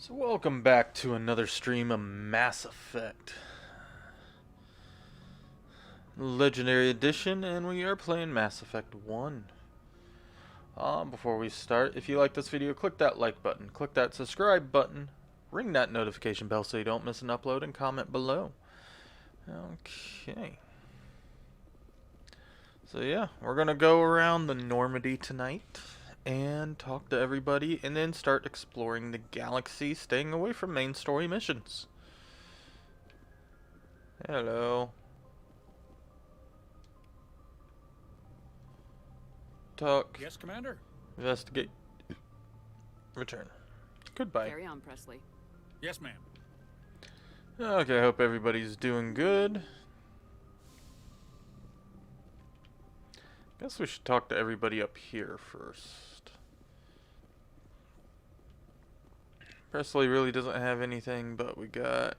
So welcome back to another stream of Mass Effect Legendary Edition, and we are playing Mass Effect 1. Before we start, if you like this video, click that like button, click that subscribe button, ring that notification bell so you don't miss an upload, and comment below. Okay. So yeah, we're gonna go around the Normandy tonight and talk to everybody, and then start exploring the galaxy, staying away from main story missions. Hello. Talk. Yes, Commander. Investigate. Return. Goodbye. Carry on, Presley. Yes, ma'am. Okay, I hope everybody's doing good. Guess we should talk to everybody up here first. Presley really doesn't have anything, but we got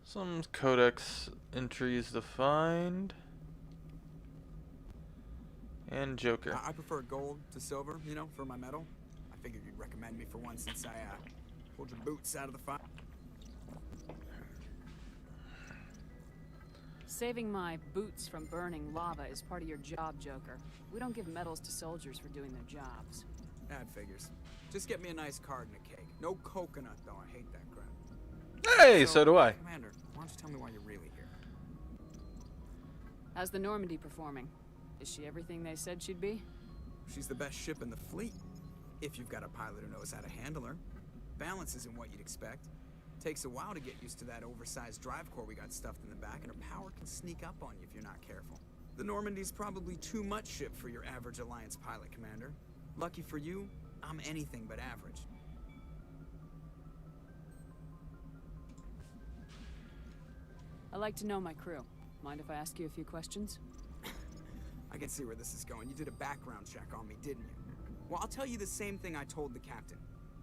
some codex entries to find. And Joker. I prefer gold to silver, you know, for my medal. I figured you'd recommend me for one since I pulled your boots out of the fire. Saving my boots from burning lava is part of your job, Joker. We don't give medals to soldiers for doing their jobs. That figures. Just get me a nice card and a cake. No coconut, though. I hate that crap. Hey, so do I. Commander, why don't you tell me why you're really here? How's the Normandy performing? Is she everything they said she'd be? She's the best ship in the fleet. If you've got a pilot who knows how to handle her. Balance isn't what you'd expect. Takes a while to get used to that oversized drive core we got stuffed in the back, and her power can sneak up on you if you're not careful. The Normandy's probably too much ship for your average Alliance pilot, Commander. Lucky for you, I'm anything but average. I like to know my crew. Mind if I ask you a few questions? I can see where this is going. You did a background check on me, didn't you? Well, I'll tell you the same thing I told the captain.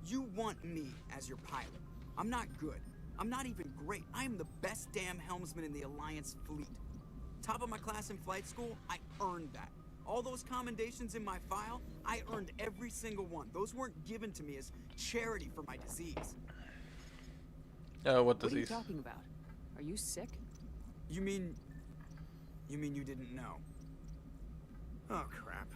You want me as your pilot. I'm not good. I'm not even great. I am the best damn helmsman in the Alliance fleet. Top of my class in flight school, I earned that. All those commendations in my file, I earned every single one. Those weren't given to me as charity for my disease. What What are you disease? talking about? Are you sick? You mean you didn't know? Oh, crap.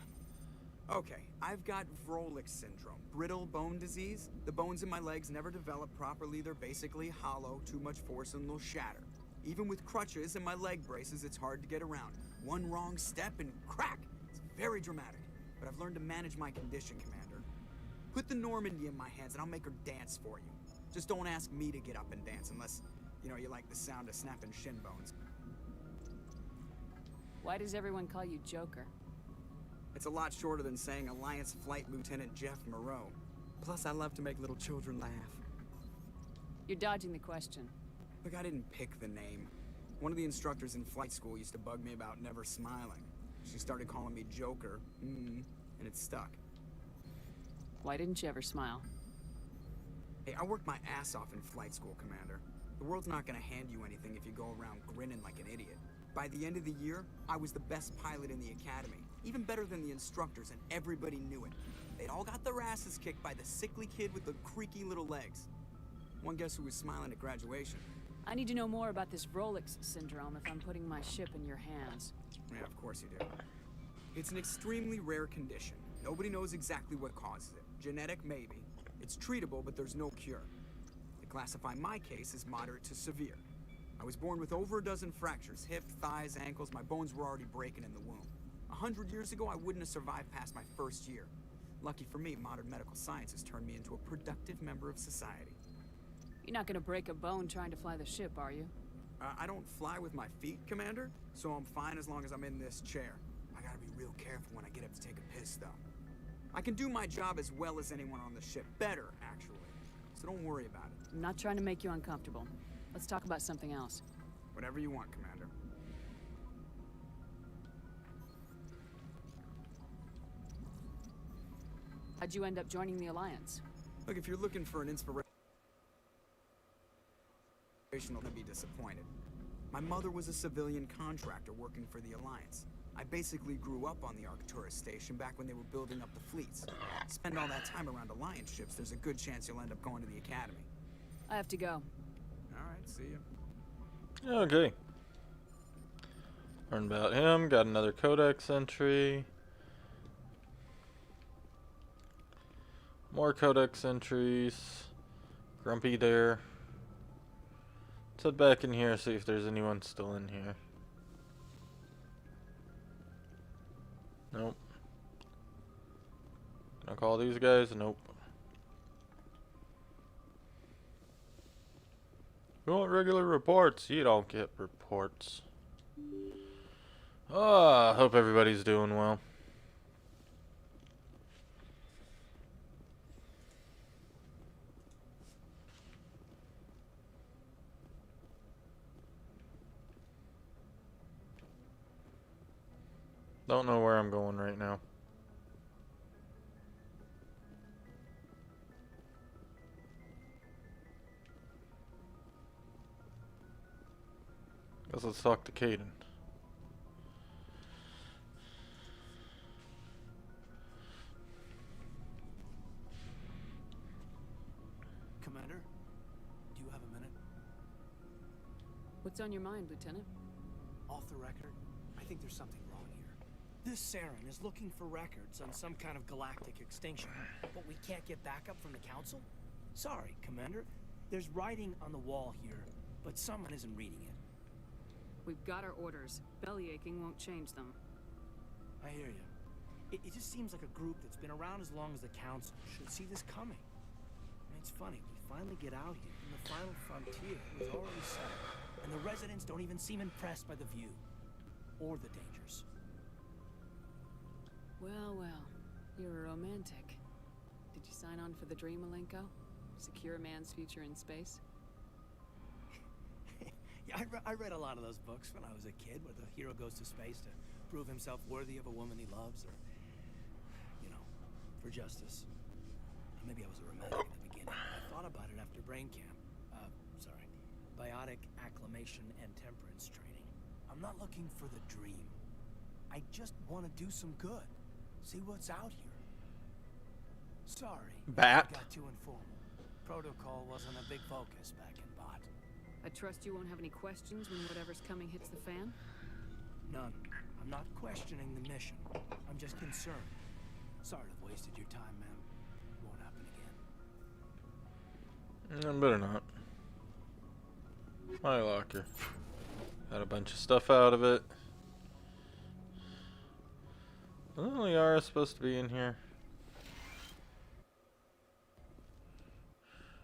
Okay, I've got Vrolik syndrome, brittle bone disease. The bones in my legs never develop properly. They're basically hollow, too much force and they'll shatter. Even with crutches and my leg braces, it's hard to get around. One wrong step and crack! It's very dramatic, but I've learned to manage my condition, Commander. Put the Normandy in my hands and I'll make her dance for you. Just don't ask me to get up and dance unless, you know, you like the sound of snapping shin bones. Why does everyone call you Joker? It's a lot shorter than saying Alliance Flight Lieutenant Jeff Moreau. Plus, I love to make little children laugh. You're dodging the question. Look, I didn't pick the name. One of the instructors in flight school used to bug me about never smiling. She started calling me Joker, and it stuck. Why didn't you ever smile? Hey, I worked my ass off in flight school, Commander. The world's not gonna hand you anything if you go around grinning like an idiot. By the end of the year, I was the best pilot in the academy. Even better than the instructors, and everybody knew it. They'd all got their asses kicked by the sickly kid with the creaky little legs. One guess who was smiling at graduation? I need to know more about this Vrolik syndrome if I'm putting my ship in your hands. Yeah, of course you do. It's an extremely rare condition. Nobody knows exactly what causes it. Genetic, maybe. It's treatable, but there's no cure. They classify my case as moderate to severe. I was born with over a dozen fractures, hip, thighs, ankles. My bones were already breaking in the womb. 100 years ago, I wouldn't have survived past my first year. Lucky for me, modern medical science has turned me into a productive member of society. You're not gonna break a bone trying to fly the ship, are you? I don't fly with my feet, Commander, so I'm fine as long as I'm in this chair. I gotta be real careful when I get up to take a piss, though. I can do my job as well as anyone on the ship. Better, actually. So don't worry about it. I'm not trying to make you uncomfortable. Let's talk about something else. Whatever you want, Commander. How'd you end up joining the Alliance? Look, if you're looking for an inspirational, to be disappointed. My mother was a civilian contractor working for the Alliance. I basically grew up on the Arcturus station back when they were building up the fleets. Spend all that time around Alliance ships, there's a good chance you'll end up going to the Academy. I have to go. Alright, see ya. Okay. Learn about him. Got another codex entry. More codex entries. Grumpy there. Let's head back in here, see if there's anyone still in here. Nope. Can I call these guys? Nope. You want regular reports? You don't get reports. Ah, hope everybody's doing well. Don't know where I'm going right now. Guess let's talk to Caden. Commander, do you have a minute? What's on your mind, Lieutenant? Off the record, I think there's something wrong here. This Saren is looking for records on some kind of galactic extinction, but we can't get backup from the Council? Sorry, Commander. There's writing on the wall here, but someone isn't reading it. We've got our orders. Belly aching won't change them. I hear you. It just seems like a group that's been around as long as the Council should see this coming. And it's funny, we finally get out here, and the final frontier was already set, and the residents don't even seem impressed by the view. Or the dangers. Well, well. You're a romantic. Did you sign on for the dream, Malenko? Secure a man's future in space? Yeah, I read a lot of those books when I was a kid, where the hero goes to space to prove himself worthy of a woman he loves, or, you know, for justice. Maybe I was a romantic at the beginning. I thought about it after brain camp. Biotic acclimation and temperance training. I'm not looking for the dream. I just want to do some good. See what's out here. Sorry. Bat. I got too informal. Protocol wasn't a big focus back in Bot. I trust you won't have any questions when whatever's coming hits the fan? None. I'm not questioning the mission. I'm just concerned. Sorry to have wasted your time, ma'am. It won't happen again. Better not. My locker. Got a bunch of stuff out of it. Isn't Liara supposed to be in here?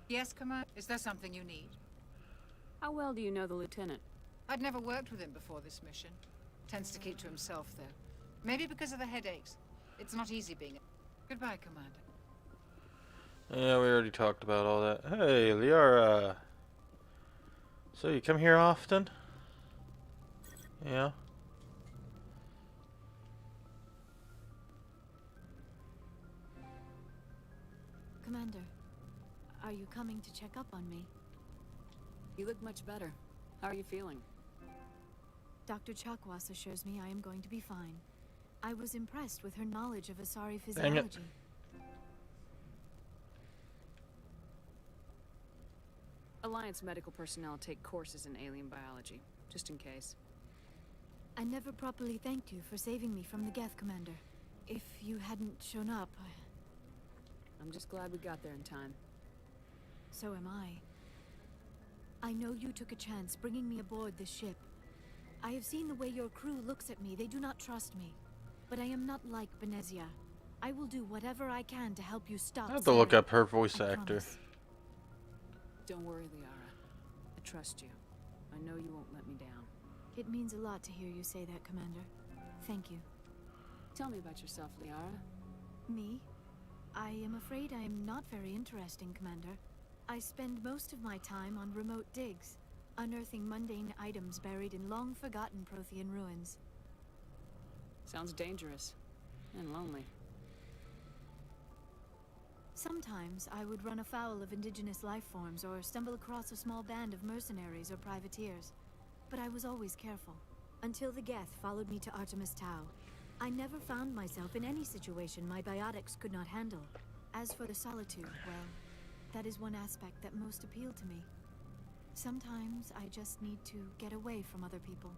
Yes, Commander? Is there something you need? How well do you know the Lieutenant? I'd never worked with him before this mission. Tends to keep to himself, though. Maybe because of the headaches. It's not easy being... Goodbye, Commander. Yeah, we already talked about all that. Hey, Liara. So you come here often? Yeah. Commander, are you coming to check up on me? You look much better. How are you feeling? Dr. Chakwas assures me I am going to be fine. I was impressed with her knowledge of Asari Dang it. physiology. Alliance medical personnel take courses in alien biology, just in case. I never properly thanked you for saving me from the Geth, Commander. If you hadn't shown up, I'm just glad we got there in time. so am I. I know you took a chance bringing me aboard this ship. I have seen the way your crew looks at me. They do not trust me. But I am not like Benezia. I will do whatever I can to help you stop I have to look Saren. up her voice I actor. promise. Don't worry, Liara. I trust you. I know you won't let me down. It means a lot to hear you say that, Commander. Thank you. Tell me about yourself, Liara. Me? I am afraid I am not very interesting, Commander. I spend most of my time on remote digs, unearthing mundane items buried in long-forgotten Prothean ruins. Sounds dangerous. And lonely. Sometimes I would run afoul of indigenous life forms or stumble across a small band of mercenaries or privateers. But I was always careful. until the Geth followed me to Artemis Tau. I never found myself in any situation my biotics could not handle. As for the solitude, well, that is one aspect that most appealed to me. Sometimes I just need to get away from other people.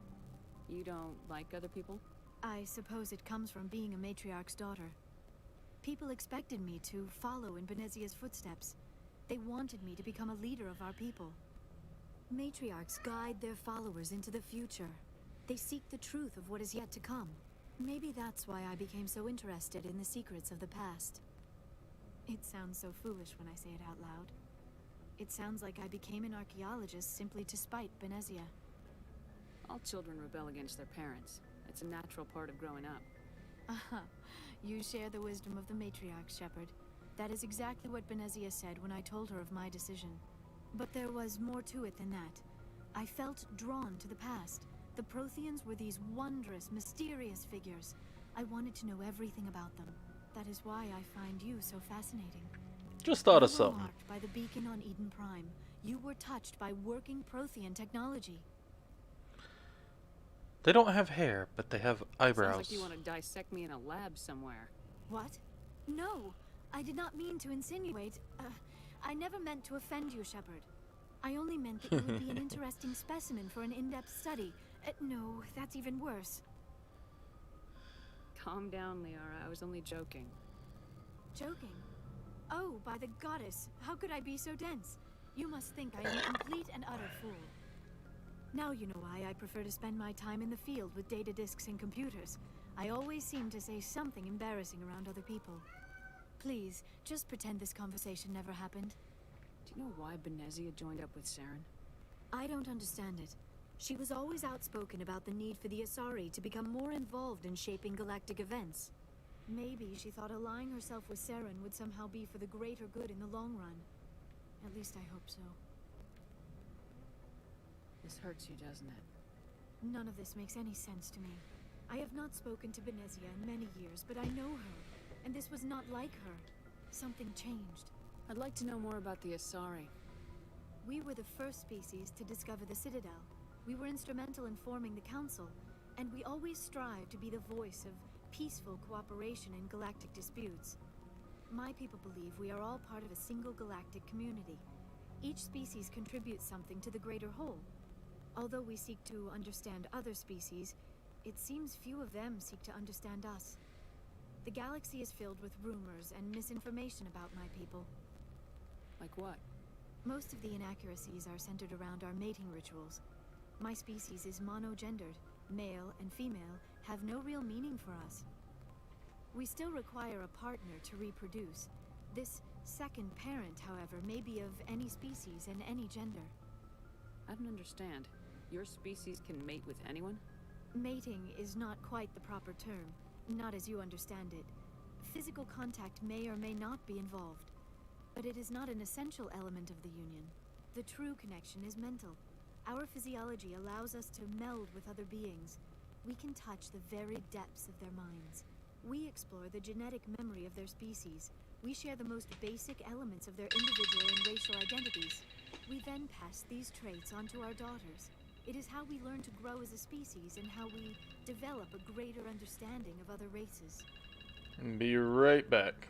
You don't like other people? I suppose it comes from being a matriarch's daughter. People expected me to follow in Benezia's footsteps. They wanted me to become a leader of our people. Matriarchs guide their followers into the future. They seek the truth of what is yet to come. Maybe that's why I became so interested in the secrets of the past. It sounds so foolish when I say it out loud. It sounds like I became an archaeologist simply to spite Benezia. All children rebel against their parents. It's a natural part of growing up. Aha, you share the wisdom of the matriarch, Shepard. That is exactly what Benezia said when I told her of my decision. But there was more to it than that. I felt drawn to the past. The Protheans were these wondrous, mysterious figures. I wanted to know everything about them. That is why I find you so fascinating. Just thought of You were something. marked by the beacon on Eden Prime. You were touched by working Prothean technology. They don't have hair, but they have eyebrows. Sounds like you want to dissect me in a lab somewhere. What? No, I did not mean to insinuate. I never meant to offend you, Shepard. I only meant that you would be an interesting specimen for an in-depth study. No, that's even worse. Calm down, Liara. I was only joking. Joking? Oh, by the goddess, how could I be so dense? You must think I am a complete and utter fool. Now you know why I prefer to spend my time in the field with data disks and computers. I always seem to say something embarrassing around other people. Please, just pretend this conversation never happened. Do you know why Benezia joined up with Saren? I don't understand it. She was always outspoken about the need for the Asari to become more involved in shaping galactic events. Maybe she thought allying herself with Saren would somehow be for the greater good in the long run. At least I hope so. This hurts you, doesn't it? None of this makes any sense to me. I have not spoken to Benezia in many years, but I know her, and this was not like her. Something changed. I'd like to know more about the Asari. We were the first species to discover the Citadel. We were instrumental in forming the Council, and we always strive to be the voice of peaceful cooperation in galactic disputes. My people believe we are all part of a single galactic community. Each species contributes something to the greater whole. Although we seek to understand other species, it seems few of them seek to understand us. The galaxy is filled with rumors and misinformation about my people. Like what? Most of the inaccuracies are centered around our mating rituals. My species is monogendered. Male and female have no real meaning for us. We still require a partner to reproduce. This second parent, however, may be of any species and any gender. I don't understand. Your species can mate with anyone? Mating is not quite the proper term, not as you understand it. Physical contact may or may not be involved, but it is not an essential element of the union. The true connection is mental. Our physiology allows us to meld with other beings. We can touch the very depths of their minds. We explore the genetic memory of their species. We share the most basic elements of their individual and racial identities. We then pass these traits on to our daughters. It is how we learn to grow as a species and how we develop a greater understanding of other races. Be right back.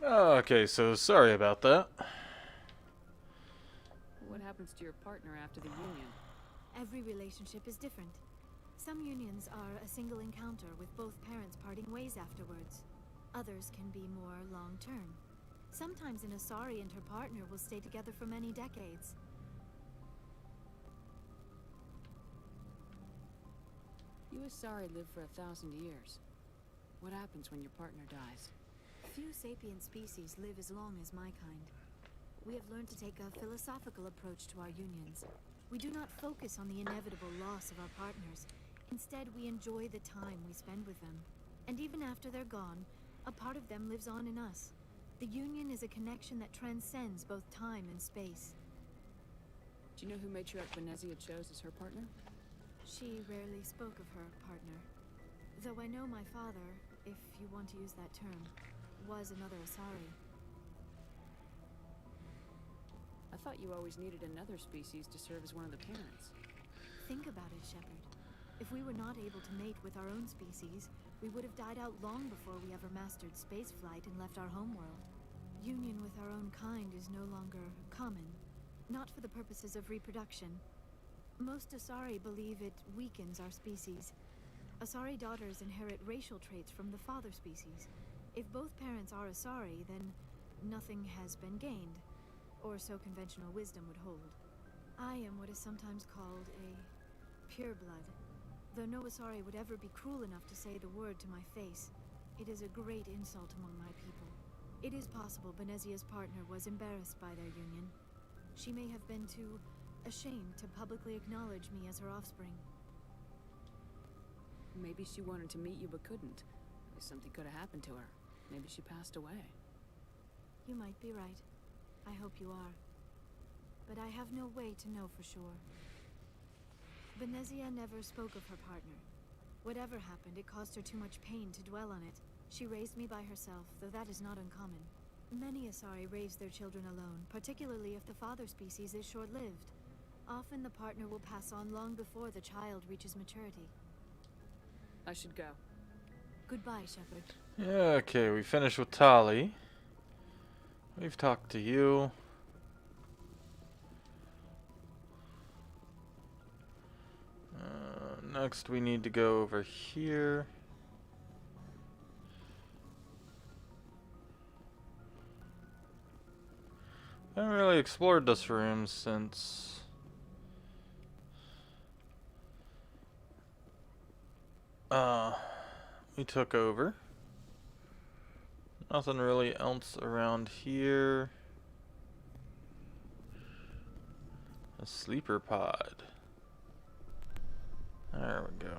Okay, so sorry about that. What happens to your partner after the union? Every relationship is different. Some unions are a single encounter with both parents parting ways afterwards. Others can be more long-term. Sometimes an Asari and her partner will stay together for many decades. You Asari live for 1,000 years. What happens when your partner dies? Few sapient species live as long as my kind. We have learned to take a philosophical approach to our unions. We do not focus on the inevitable loss of our partners. Instead, we enjoy the time we spend with them. And even after they're gone, a part of them lives on in us. The union is a connection that transcends both time and space. Do you know who matriarch Venezia chose as her partner? She rarely spoke of her partner. Though I know my father, if you want to use that term, was another Asari. I thought you always needed another species to serve as one of the parents. Think about it, Shepard. If we were not able to mate with our own species, we would have died out long before we ever mastered spaceflight and left our homeworld. Union with our own kind is no longer common, not for the purposes of reproduction. Most Asari believe it weakens our species. Asari daughters inherit racial traits from the father species. If both parents are Asari, then nothing has been gained, or so conventional wisdom would hold. I am what is sometimes called a pureblood. Though no Asari would ever be cruel enough to say the word to my face, it is a great insult among my people. It is possible Benezia's partner was embarrassed by their union. She may have been too ashamed to publicly acknowledge me as her offspring. Maybe she wanted to meet you but couldn't. Something could have happened to her. Maybe she passed away. You might be right. I hope you are. But I have no way to know for sure. Benezia never spoke of her partner. Whatever happened, it caused her too much pain to dwell on it. She raised me by herself, though that is not uncommon. Many Asari raise their children alone, particularly if the father species is short-lived. Often the partner will pass on long before the child reaches maturity. I should go. Goodbye, Shepard. Yeah, okay, we finished with Tali. We've talked to you. Next we need to go over here. I haven't really explored this room since we took over. Nothing really else around here. A sleeper pod. There we go.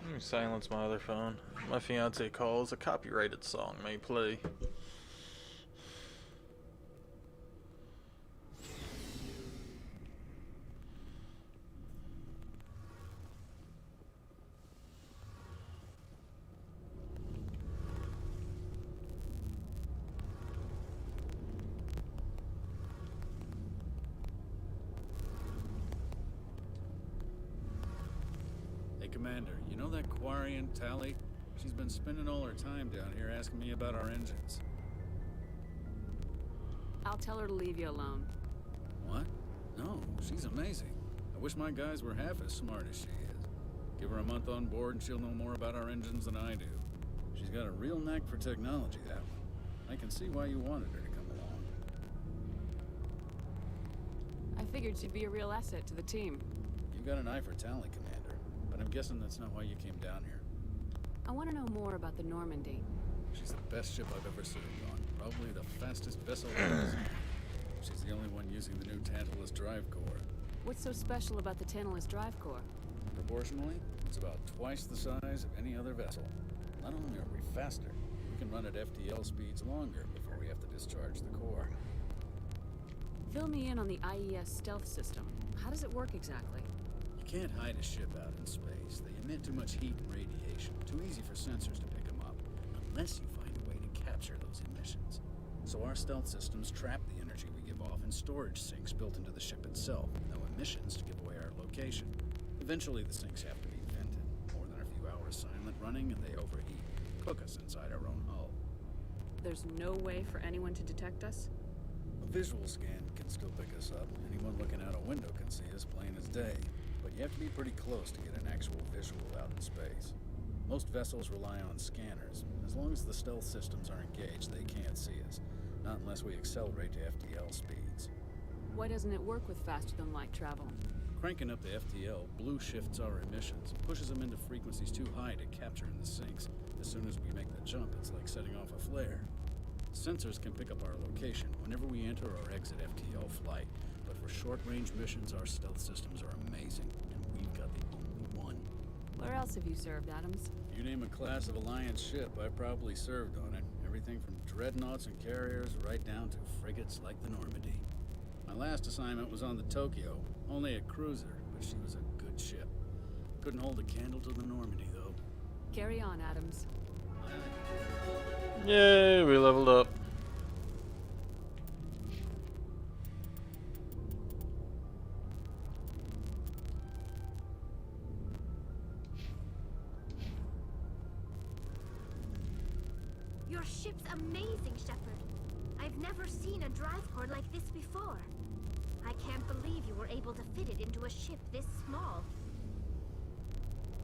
Let me silence my other phone. My fiance calls. A copyrighted song may play. Commander, you know that Quarian, Tali? She's been spending all her time down here asking me about our engines. I'll tell her to leave you alone. What? No, she's amazing. I wish my guys were half as smart as she is. Give her a month on board and she'll know more about our engines than I do. She's got a real knack for technology, that one. I can see why you wanted her to come along. I figured she'd be a real asset to the team. You got an eye for Tali, Commander. But I'm guessing that's not why you came down here. I want to know more about the Normandy. She's the best ship I've ever served on. Probably the fastest vessel ever. She's the only one using the new Tantalus drive core. What's so special about the Tantalus drive core? Proportionally, it's about twice the size of any other vessel. Not only are we faster, we can run at FTL speeds longer before we have to discharge the core. Fill me in on the IES stealth system. How does it work exactly? You can't hide a ship out in space. They emit too much heat and radiation. Too easy for sensors to pick them up. Unless you find a capture those emissions. So our stealth systems trap the energy we give off in storage sinks built into the ship itself, with no emissions to give away our location. Eventually the sinks have to be vented. More than a few hours silent running and they overheat, cook us inside our own hull. There's no way for anyone to detect us? A visual scan can still pick us up. Anyone looking out a window can see us plain as day. But you have to be pretty close to get an actual visual out in space. Most vessels rely on scanners. As long as the stealth systems are engaged, they can't see us. Not unless we accelerate to FTL speeds. Why doesn't it work with faster-than-light travel? Cranking up the FTL blue shifts our emissions, pushes them into frequencies too high to capture in the sinks. As soon as we make the jump, it's like setting off a flare. Sensors can pick up our location whenever we enter or exit FTL flight, but for short-range missions, our stealth systems are amazing, and we've got the only one. Where else have you served, Adams? You name a class of Alliance ship, I probably served on it. Everything from dreadnoughts and carriers right down to frigates like the Normandy. My last assignment was on the Tokyo, only a cruiser, but she was a good ship. Couldn't hold a candle to the Normandy, though. Carry on, Adams. Yay, we leveled up. Your ship's amazing, Shepard. I've never seen a drive core like this before. I can't believe you were able to fit it into a ship this small.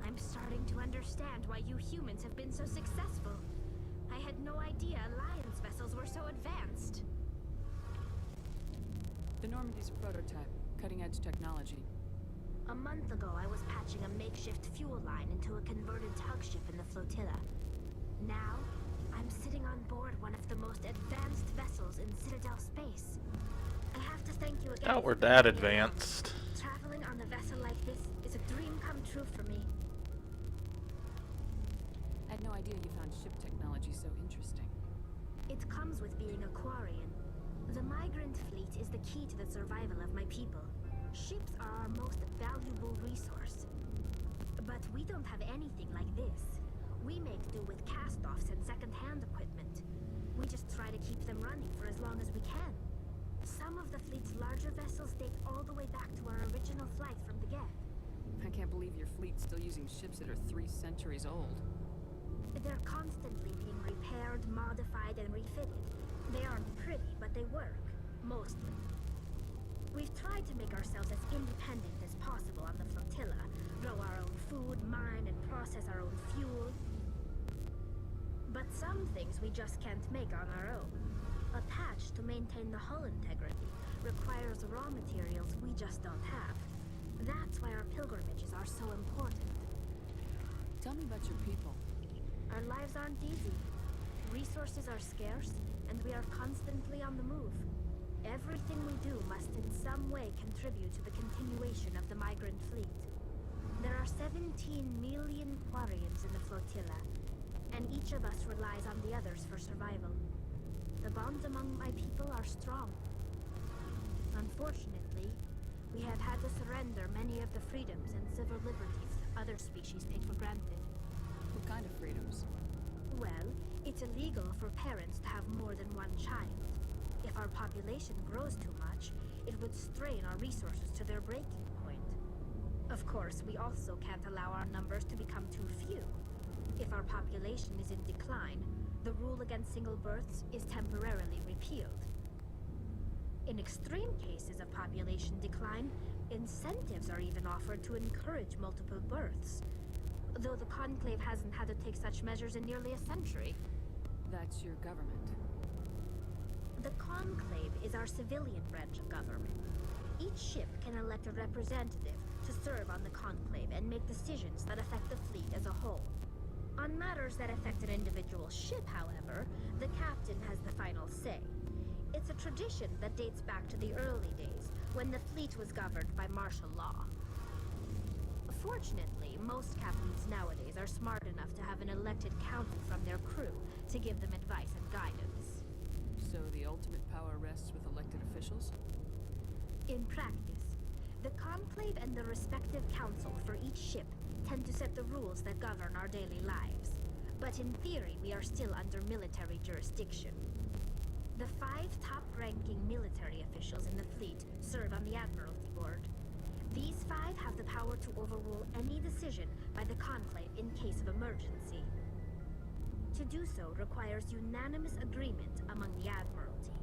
I'm starting to understand why you humans have been so successful. I had no idea Alliance vessels were so advanced. The Normandy's a prototype, cutting-edge technology. A month ago, I was patching a makeshift fuel line into a converted tug ship in the flotilla. Now, I'm sitting on board one of the most advanced vessels in Citadel space. I have to thank you again. Doubt we're that advanced. Traveling on a vessel like this is a dream come true for me. I had no idea you found ship technology so interesting. It comes with being a Quarian. The migrant fleet is the key to the survival of my people. Ships are our most valuable resource. But we don't have anything like this. We make do with cast-offs and second-hand equipment. We just try to keep them running for as long as we can. Some of the fleet's larger vessels date all the way back to our original flight from the get. I can't believe your fleet's still using ships that are 3 centuries old. They're constantly being repaired, modified, and refitted. They aren't pretty, but they work. Mostly. We've tried to make ourselves as independent as possible on the flotilla. Grow our own food, mine, and process our own fuel. But some things we just can't make on our own. A patch to maintain the hull integrity requires raw materials we just don't have. That's why our pilgrimages are so important. Tell me about your people. Our lives aren't easy. Resources are scarce, and we are constantly on the move. Everything we do must in some way contribute to the continuation of the migrant fleet. There are 17 million Quarians in the flotilla, and each of us relies on the others for survival. The bonds among my people are strong. Unfortunately, we have had to surrender many of the freedoms and civil liberties other species take for granted. What kind of freedoms? Well, it's illegal for parents to have more than one child. If our population grows too much, it would strain our resources to their breaking point. Of course, we also can't allow our numbers to become too few. If our population is in decline, the rule against single births is temporarily repealed. In extreme cases of population decline, incentives are even offered to encourage multiple births. Though the Conclave hasn't had to take such measures in nearly a century. That's your government. The Conclave is our civilian branch of government. Each ship can elect a representative to serve on the Conclave and make decisions that affect the fleet as a whole. On matters that affect an individual ship, however, the captain has the final say. It's a tradition that dates back to the early days, when the fleet was governed by martial law. Fortunately, most captains nowadays are smart enough to have an elected council from their crew to give them advice and guidance. So the ultimate power rests with elected officials? In practice, the Conclave and the respective council for each ship tend to set the rules that govern our daily lives. But in theory, we are still under military jurisdiction. The 5 top-ranking military officials in the fleet serve on the Admiralty Board. These 5 have the power to overrule any decision by the Conclave in case of emergency. To do so requires unanimous agreement among the Admiralty,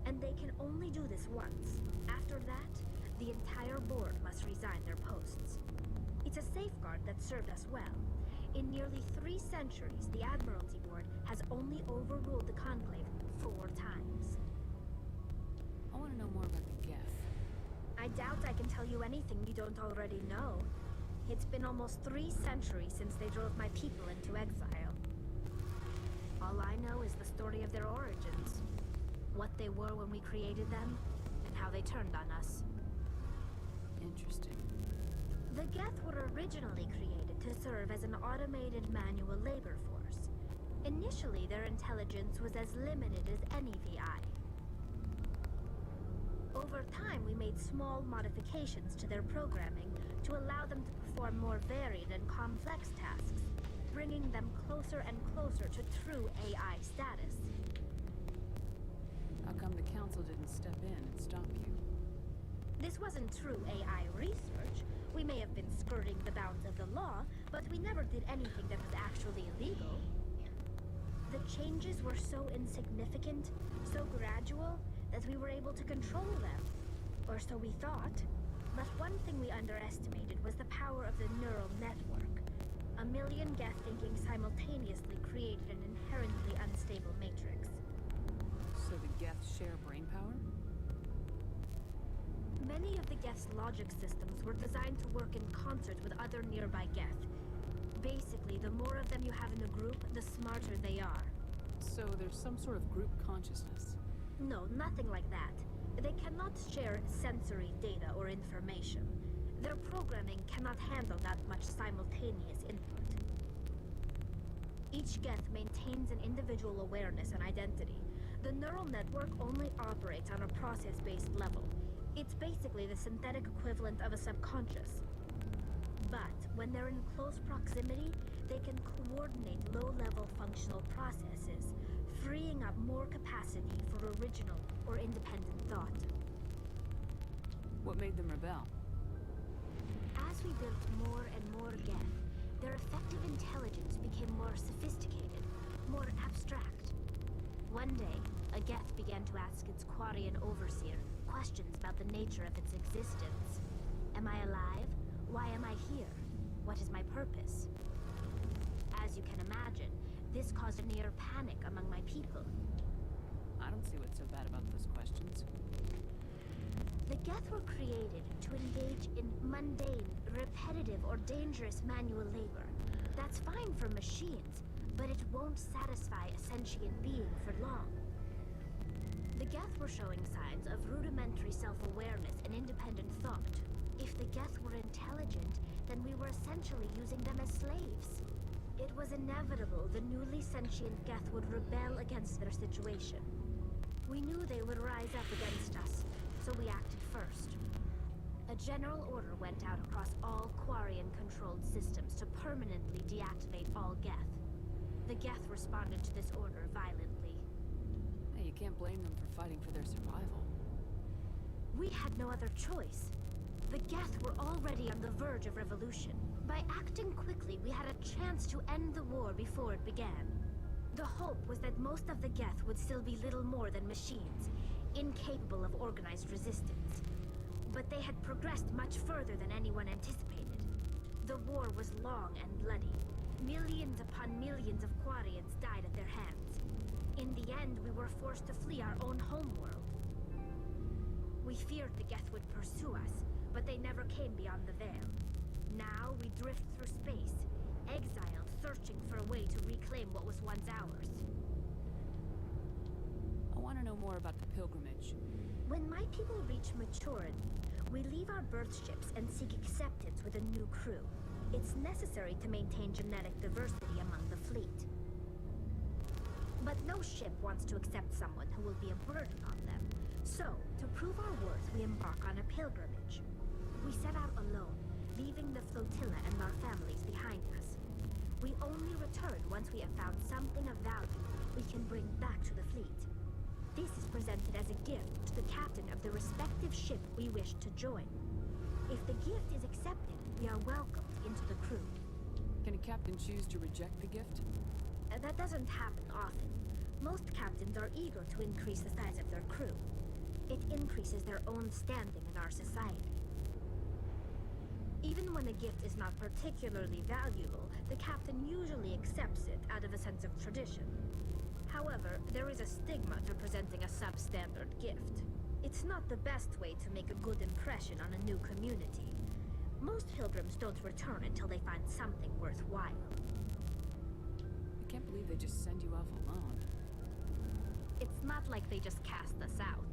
and they can only do this once. After that, the entire board must resign their posts. It's a safeguard that served us well. In nearly 3 centuries, the Admiralty Board has only overruled the Conclave 4 times. I want to know more about the Geth. I doubt I can tell you anything you don't already know. It's been almost 3 centuries since they drove my people into exile. All I know is the story of their origins. What they were when we created them, and how they turned on us. Interesting. The Geth were originally created to serve as an automated manual labor force. Initially, their intelligence was as limited as any VI. Over time, we made small modifications to their programming to allow them to perform more varied and complex tasks, bringing them closer and closer to true AI status. How come the Council didn't step in and stop you? This wasn't true AI research. We may have been skirting the bounds of the law, but we never did anything that was actually illegal. The changes were so insignificant, so gradual, that we were able to control them. Or so we thought. But one thing we underestimated was the power of the neural network. A million Geth thinking simultaneously created an inherently unstable matrix. So the Geth share brain power? Many of the Geth's logic systems were designed to work in concert with other nearby Geth. Basically, the more of them you have in a group, the smarter they are. So there's some sort of group consciousness. No, nothing like that. They cannot share sensory data or information. Their programming cannot handle that much simultaneous input. Each Geth maintains an individual awareness and identity. The neural network only operates on a process-based level. It's basically the synthetic equivalent of a subconscious. But when they're in close proximity, they can coordinate low-level functional processes, freeing up more capacity for original or independent thought. What made them rebel? As we built more and more Geth, their effective intelligence became more sophisticated, more abstract. One day, a Geth began to ask its Quarian overseer questions about the nature of its existence. Am I alive? Why am I here? What is my purpose? As you can imagine, this caused a near panic among my people. I don't see what's so bad about those questions. The Geth were created to engage in mundane, repetitive, or dangerous manual labor. That's fine for machines, but it won't satisfy a sentient being for long. The Geth were showing signs of rudimentary self-awareness and independent thought. If the Geth were intelligent, then we were essentially using them as slaves. It was inevitable the newly sentient Geth would rebel against their situation. We knew they would rise up against us, so we acted first. A general order went out across all Quarian-controlled systems to permanently deactivate all Geth. The Geth responded to this order violently. Hey, you can't blame them for fighting for their survival. We had no other choice. The Geth were already on the verge of revolution. By acting quickly, we had a chance to end the war before it began. The hope was that most of the Geth would still be little more than machines, incapable of organized resistance. But they had progressed much further than anyone anticipated. The war was long and bloody. Millions upon millions of Quarians died at their hands. In the end, we were forced to flee our own homeworld. We feared the Geth would pursue us, but they never came beyond the Veil. Now we drift through space, exiled, searching for a way to reclaim what was once ours. I want to know more about the pilgrimage. When my people reach maturity, we leave our birth ships and seek acceptance with a new crew. It's necessary to maintain genetic diversity among the fleet. But no ship wants to accept someone who will be a burden on them. So, to prove our worth, we embark on a pilgrimage. We set out alone, leaving the flotilla and our families behind us. We only return once we have found something of value we can bring back to the fleet. This is presented as a gift to the captain of the respective ship we wish to join. If the gift is accepted, we are welcomed into the crew. Can a captain choose to reject the gift? That doesn't happen often. Most captains are eager to increase the size of their crew. It increases their own standing in our society. Even when a gift is not particularly valuable, the captain usually accepts it out of a sense of tradition. However, there is a stigma to presenting a substandard gift. It's not the best way to make a good impression on a new community. Most pilgrims don't return until they find something worthwhile. I can't believe they just send you off alone. It's not like they just cast us out.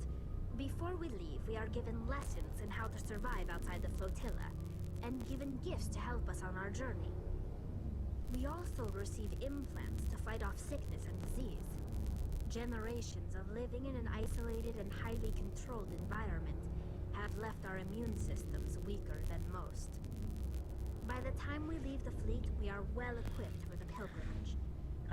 Before we leave, we are given lessons in how to survive outside the flotilla, and given gifts to help us on our journey. We also receive implants to fight off sickness and disease. Generations of living in an isolated and highly controlled environment have left our immune systems weaker than most. By the time we leave the fleet, we are well equipped for the pilgrimage.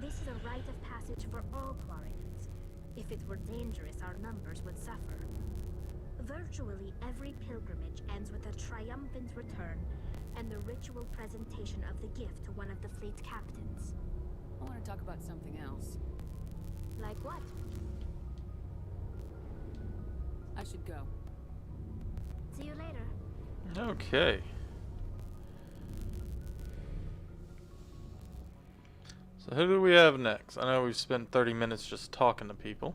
This is a rite of passage for all Quarians. If it were dangerous, our numbers would suffer. Virtually every pilgrimage ends with a triumphant return and the ritual presentation of the gift to one of the fleet's captains. I want to talk about something else. Like what? I should go. See you later. Okay. So who do we have next? I know we've spent 30 minutes just talking to people.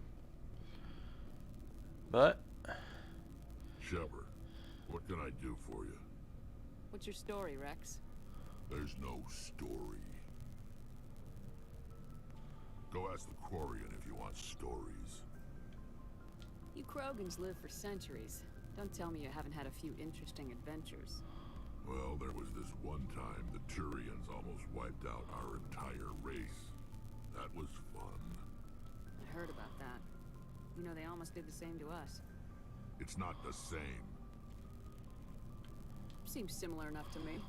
But Shepard, what can I do for you? What's your story, Rex? There's no story. Go ask the Quarian if you want stories. You Krogans live for centuries. Don't tell me you haven't had a few interesting adventures. Well, there was this one time the Turians almost wiped out our entire race. That was fun. I heard about that. You know, they almost did the same to us. It's not the same. Seems similar enough to me.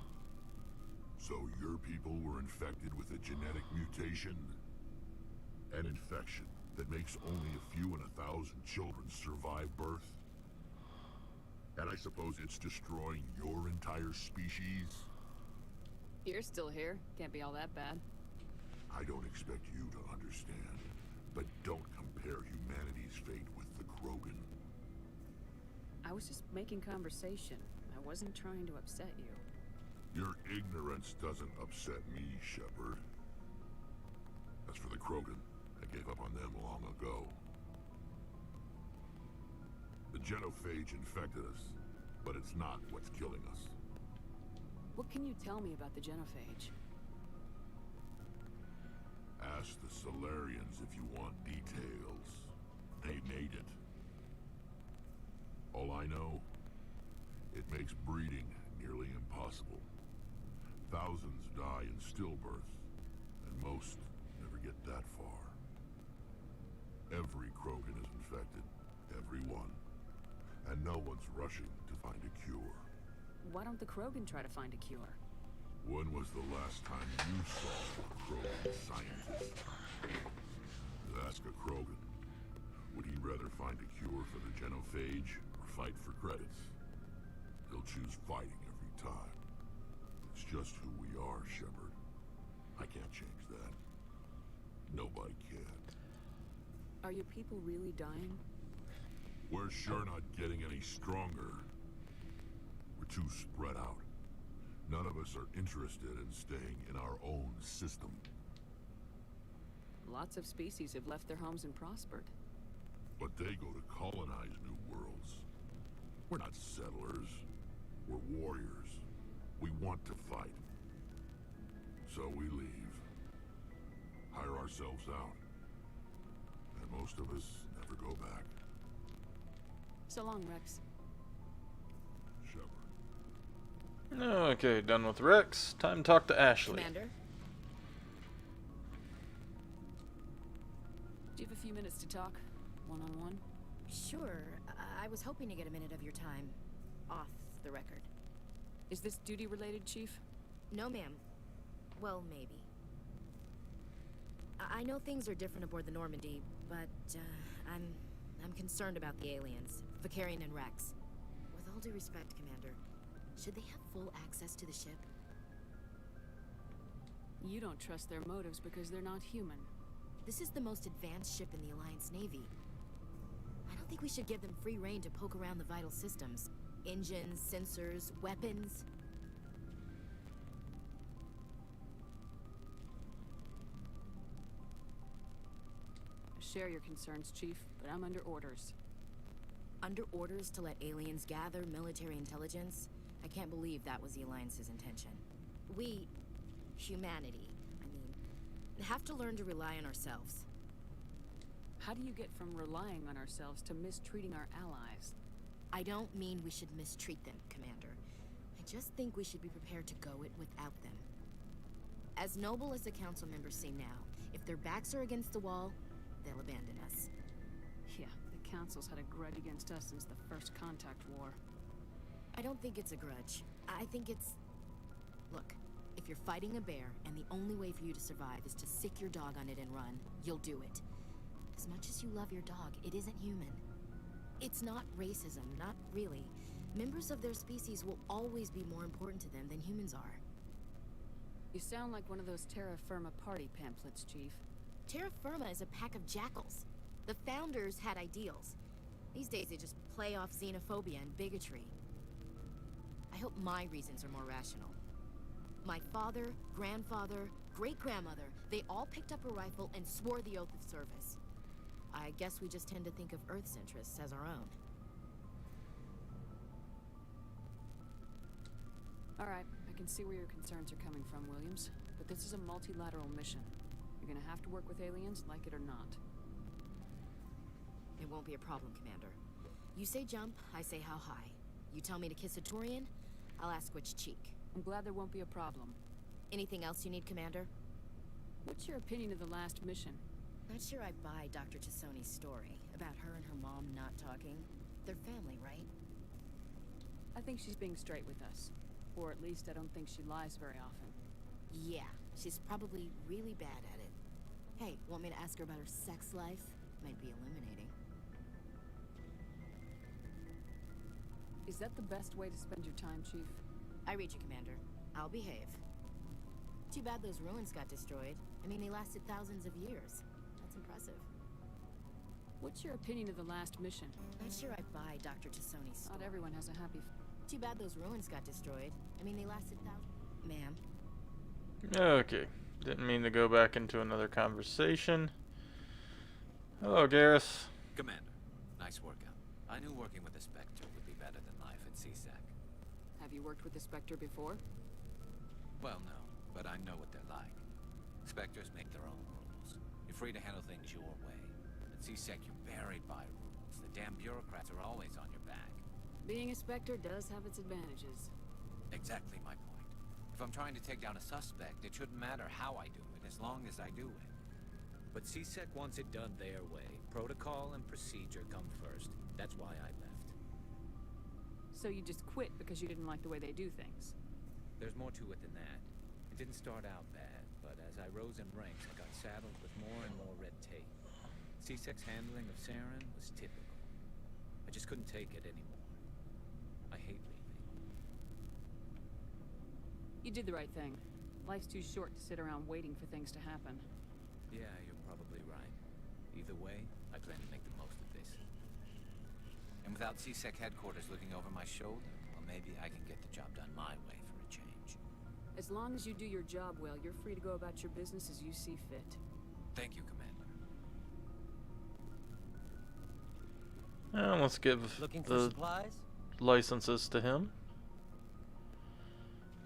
So your people were infected with a genetic mutation? An infection that makes only a few in 1,000 children survive birth? And I suppose it's destroying your entire species? You're still here. Can't be all that bad. I don't expect you to understand, but don't compare humanity's fate with the Krogan. I was just making conversation. I wasn't trying to upset you. Your ignorance doesn't upset me, Shepard. As for the Krogan, I gave up on them long ago. The genophage infected us, but it's not what's killing us. What can you tell me about the genophage? Ask the Solarians if you want details. They made it. All I know, it makes breeding nearly impossible. Thousands die in stillbirth, and most never get that far. Every Krogan is infected, every one. And no one's rushing to find a cure. Why don't the Krogan try to find a cure? When was the last time you saw a Krogan scientist? Ask a Krogan. Would he rather find a cure for the genophage or fight for credits? He'll choose fighting every time. It's just who we are, Shepard. I can't change that. Nobody can. Are your people really dying? We're sure not getting any stronger. We're too spread out. None of us are interested in staying in our own system. Lots of species have left their homes and prospered. But they go to colonize new worlds. We're not settlers. We're warriors. We want to fight. So we leave. Hire ourselves out. And most of us never go back. So long, Rex. Shepard. okay, done with Rex. Time to talk to Ashley. Commander? Do you have a few minutes to talk? One-on-one? Sure. I was hoping to get a minute of your time. Off the record. Is this duty-related, Chief? No, ma'am. Well, maybe. I know things are different aboard the Normandy, but I'm concerned about the aliens, Vicarian and Rex. With all due respect, Commander, should they have full access to the ship? You don't trust their motives because they're not human. This is the most advanced ship in the Alliance Navy. I don't think we should give them free rein to poke around the vital systems. Engines, sensors, weapons. I share your concerns, Chief, but I'm under orders. Under orders to let aliens gather military intelligence? I can't believe that was the Alliance's intention. We, humanity, have to learn to rely on ourselves. How do you get from relying on ourselves to mistreating our allies? I don't mean we should mistreat them, Commander. I just think we should be prepared to go it without them. As noble as the Council members say now, if their backs are against the wall, they'll abandon us. Yeah, the Council's had a grudge against us since the First Contact War. I don't think it's a grudge. I think it's... Look, if you're fighting a bear and the only way for you to survive is to sick your dog on it and run, you'll do it. As much as you love your dog, it isn't human. It's not racism, not really. Members of their species will always be more important to them than humans are. You sound like one of those Terra Firma party pamphlets, Chief. Terra Firma is a pack of jackals. The founders had ideals. These days they just play off xenophobia and bigotry. I hope my reasons are more rational. My father, grandfather, great-grandmother, they all picked up a rifle and swore the oath of service. I guess we just tend to think of Earth's interests as our own. Alright, I can see where your concerns are coming from, Williams. But this is a multilateral mission. You're gonna have to work with aliens, like it or not. It won't be a problem, Commander. You say jump, I say how high. You tell me to kiss a Turian, I'll ask which cheek. I'm glad there won't be a problem. Anything else you need, Commander? What's your opinion of the last mission? Not sure I buy Dr. Tassoni's story about her and her mom not talking. They're family, right? I think she's being straight with us. Or at least I don't think she lies very often. Yeah, she's probably really bad at it. Hey, want me to ask her about her sex life? Might be illuminating. Is that the best way to spend your time, Chief? I read you, Commander. I'll behave. Too bad those ruins got destroyed. I mean, they lasted thousands of years. That's impressive. What's your opinion of the last mission? Not sure I buy Dr. Tassoni's story. Not everyone has a happy... Too bad those ruins got destroyed. I mean, they lasted thousands... Ma'am? Okay. Didn't mean to go back into another conversation. Hello, Garrus. Commander, nice workout. I knew working with the Spectre would be better than life at CSAC. Have you worked with the Spectre before? Well, no, but I know what they're like. Spectres make their own rules. You're free to handle things your way. At CSEC, you're buried by rules. The damn bureaucrats are always on your back. Being a Spectre does have its advantages. Exactly my point. If I'm trying to take down a suspect, it shouldn't matter how I do it, as long as I do it. But CSEC wants it done their way. Protocol and procedure come first. That's why I left. So you just quit because you didn't like the way they do things? There's more to it than that. It didn't start out bad, but as I rose in ranks, I got saddled with more and more red tape. CSEC's handling of Saren was typical. I just couldn't take it anymore. I hate leaving. You did the right thing. Life's too short to sit around waiting for things to happen. Yeah, you're probably right. Either way, I plan to make the most of this. And without CSEC headquarters looking over my shoulder, well, maybe I can get the job done my way for a change. As long as you do your job well, you're free to go about your business as you see fit. Thank you, Commander. Let's give Looking for the supplies? licenses to him.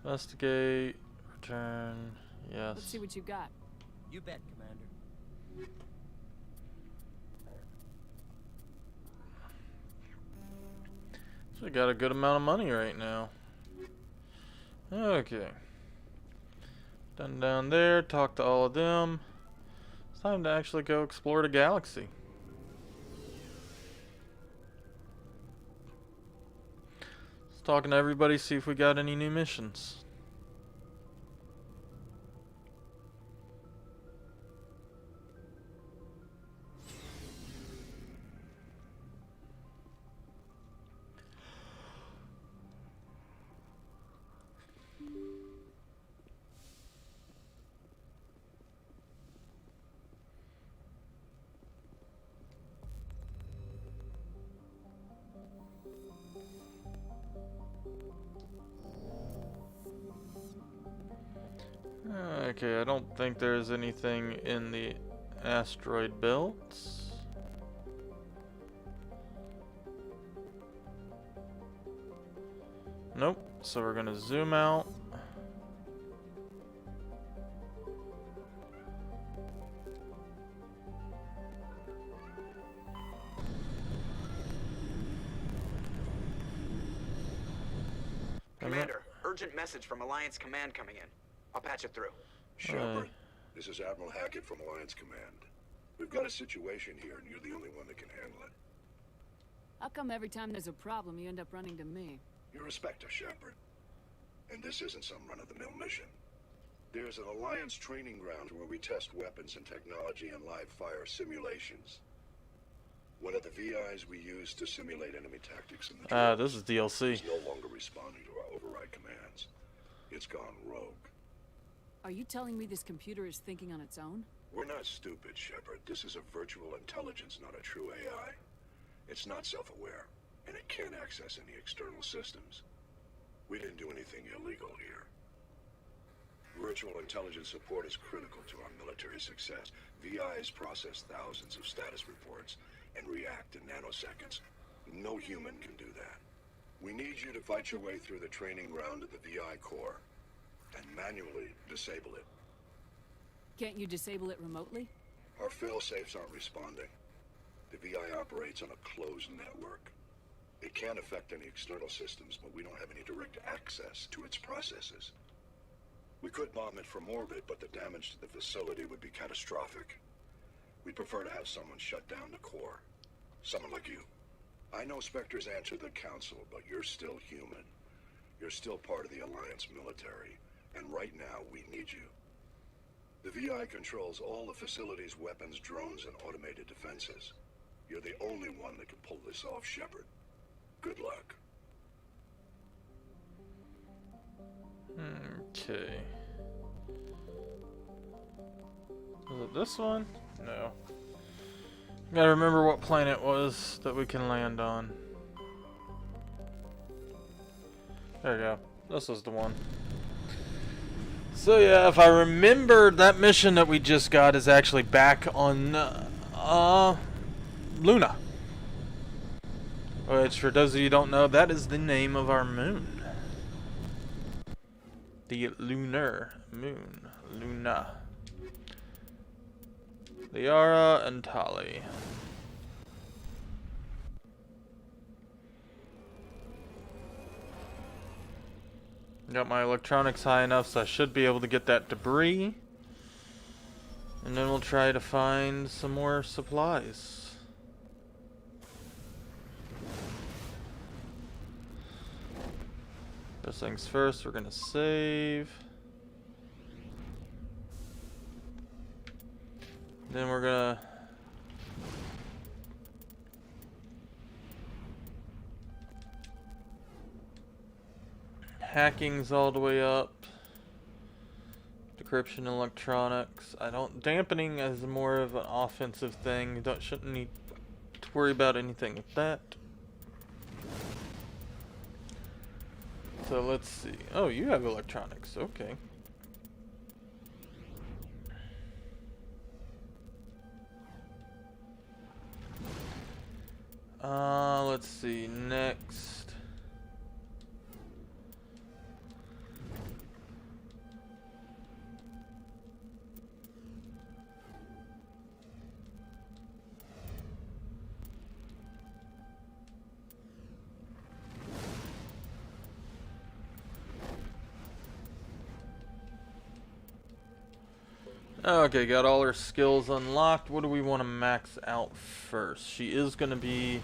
Investigate, return, yes. Let's see what you got. You bet, Commander. So we got a good amount of money right now. Okay. Done down there, talk to all of them. It's time to actually go explore the galaxy. Just talking to everybody, see if we got any new missions. Okay, I don't think there's anything in the asteroid belts. Nope. So we're gonna zoom out. Commander, urgent message from Alliance Command coming in. I'll patch it through. Shepard, this is Admiral Hackett from Alliance Command. We've got a situation here, and you're the only one that can handle it. How come every time there's a problem, you end up running to me? You're a Spectre, Shepard. And this isn't some run-of-the-mill mission. There's an Alliance training ground where we test weapons and technology in live-fire simulations. One of the VIs we use to simulate enemy tactics in the this is DLC. is no longer responding to our override commands. It's gone rogue. Are you telling me this computer is thinking on its own? We're not stupid, Shepard. This is a virtual intelligence, not a true AI. It's not self-aware, and it can't access any external systems. We didn't do anything illegal here. Virtual intelligence support is critical to our military success. VIs process thousands of status reports and react in nanoseconds. No human can do that. We need you to fight your way through the training ground of the VI core and manually disable it. Can't you disable it remotely? Our fail-safes aren't responding. The VI operates on a closed network. It can't affect any external systems, but we don't have any direct access to its processes. We could bomb it from orbit, but the damage to the facility would be catastrophic. We'd prefer to have someone shut down the core. Someone like you. I know Spectres answer the Council, but you're still human. You're still part of the Alliance military, and right now we need you. The VI controls all the facility's weapons, drones, and automated defenses. You're the only one that can pull this off, Shepard. Good luck. Okay. Is it this one? No. Gotta remember what planet it was that we can land on. There we go. This was the one. So yeah, if I remember, that mission that we just got is actually back on Luna. Which, for those of you who don't know, that is the name of our moon. The lunar moon. Luna. Liara and Tali. Got my electronics high enough, so I should be able to get that debris. And then we'll try to find some more supplies. First things first, we're gonna save. Then we're gonna hacking's all the way up. Decryption, electronics. Dampening is more of an offensive thing. Shouldn't need to worry about anything with that. So let's see. Oh, you have electronics. Okay. Let's see. Next. Okay, got all her skills unlocked. What do we want to max out first? She is going to be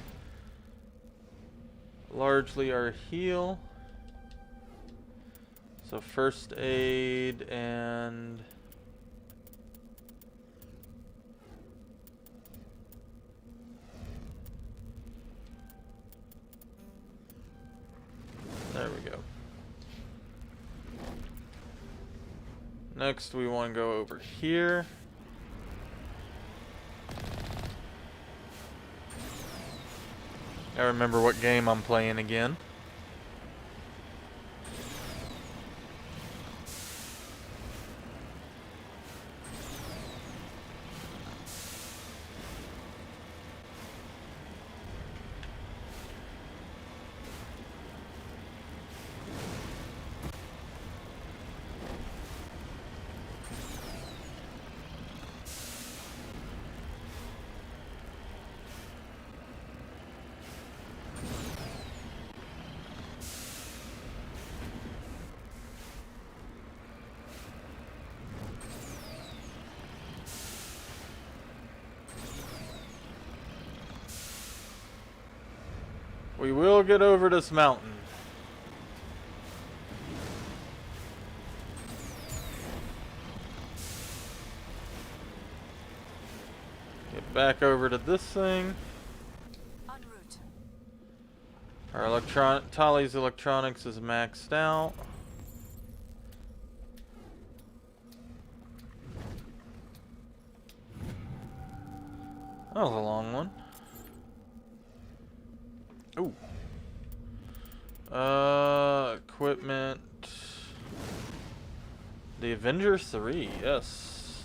largely our heal. So first aid and there we go. Next, we want to go over here. I remember what game I'm playing again. We will get over this mountain. Get back over to this thing. En route. Our Tali's electronics is maxed out. That was a long one. Ooh. Equipment. The Avenger 3, yes.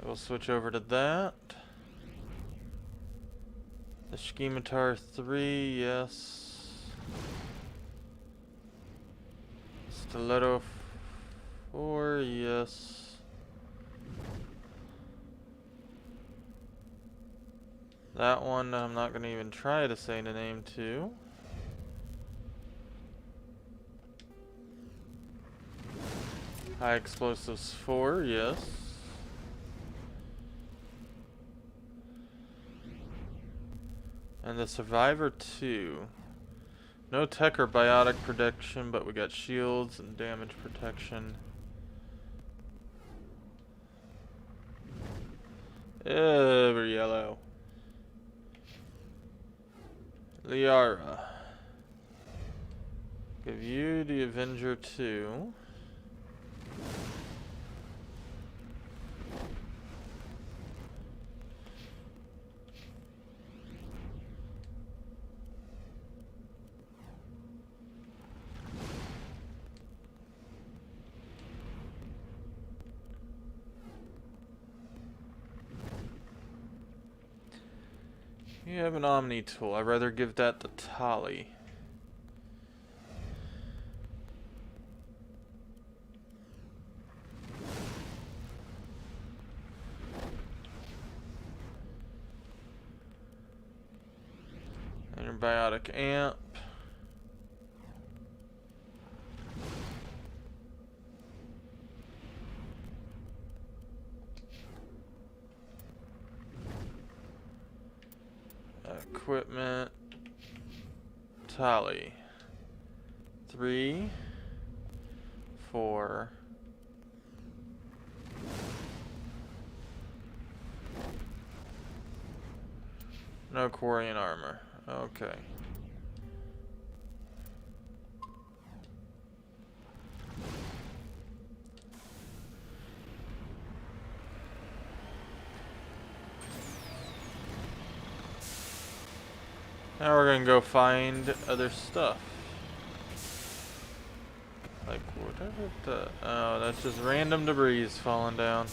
We'll switch over to that. The Scimitar 3, yes. Stiletto 4, yes. That one I'm not going to even try to say the name to. High Explosives 4, yes. And the Survivor 2. No tech or biotic protection, but we got shields and damage protection. Ever yellow. Liara. Give you the Avenger 2. You have an Omni tool. I'd rather give that to Tali. Biotic amp. Equipment. Tali. 3, 4. No Quarian armor. Okay. Now we're gonna go find other stuff. Like whatever the... Oh, that's just random debris falling down.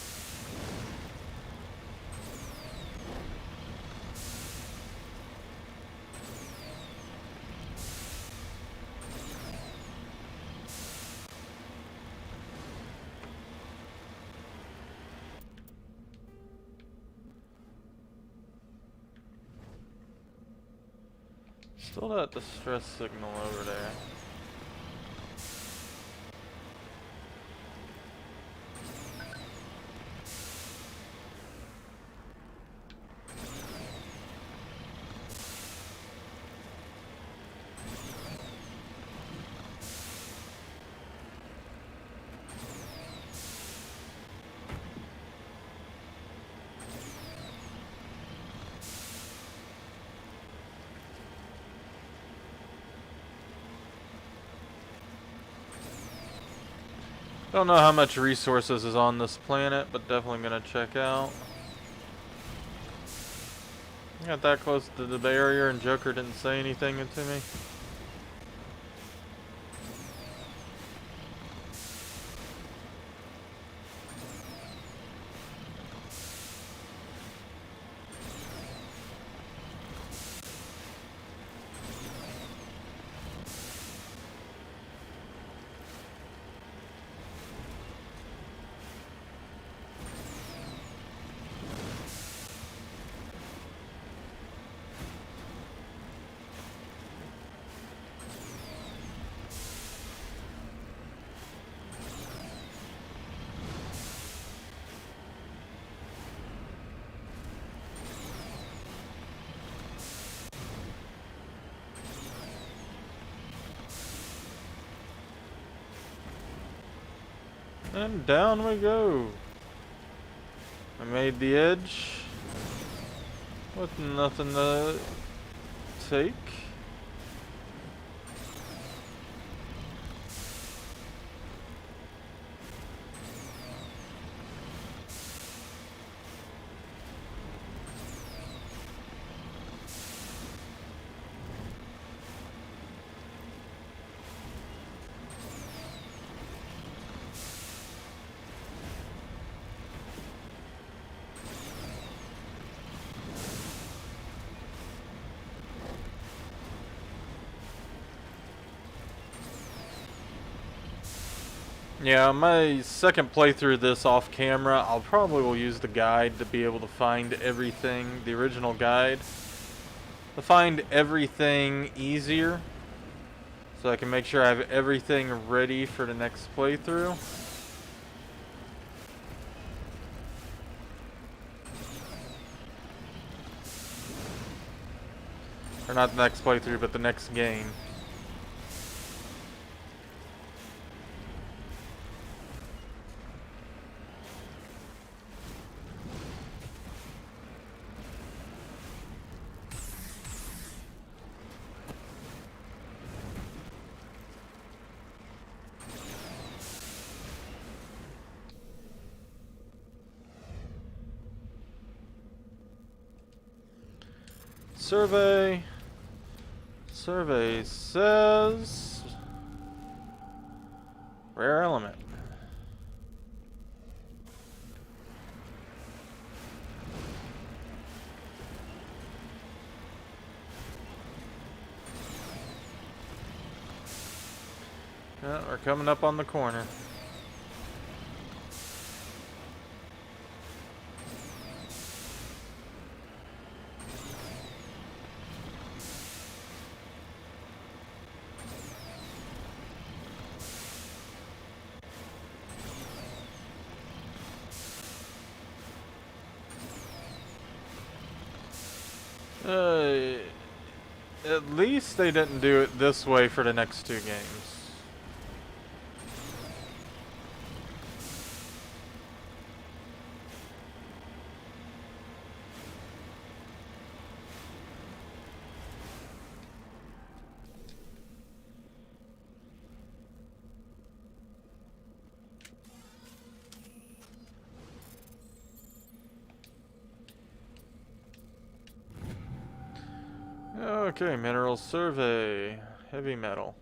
Still that distress signal over there. Don't know how much resources is on this planet, but definitely gonna check out. Got that close to the barrier and Joker didn't say anything to me. And down we go. I made the edge with nothing to take. Yeah, my second playthrough of this off camera, I'll probably will use the guide to be able to find everything, the original guide, to find everything easier, so I can make sure I have everything ready for the next playthrough. Or not the next playthrough, but the next game. Survey. Survey says rare element. Yeah, we're coming up on the corner. At least they didn't do it this way for the next two games. Okay, mineral survey. Heavy metal.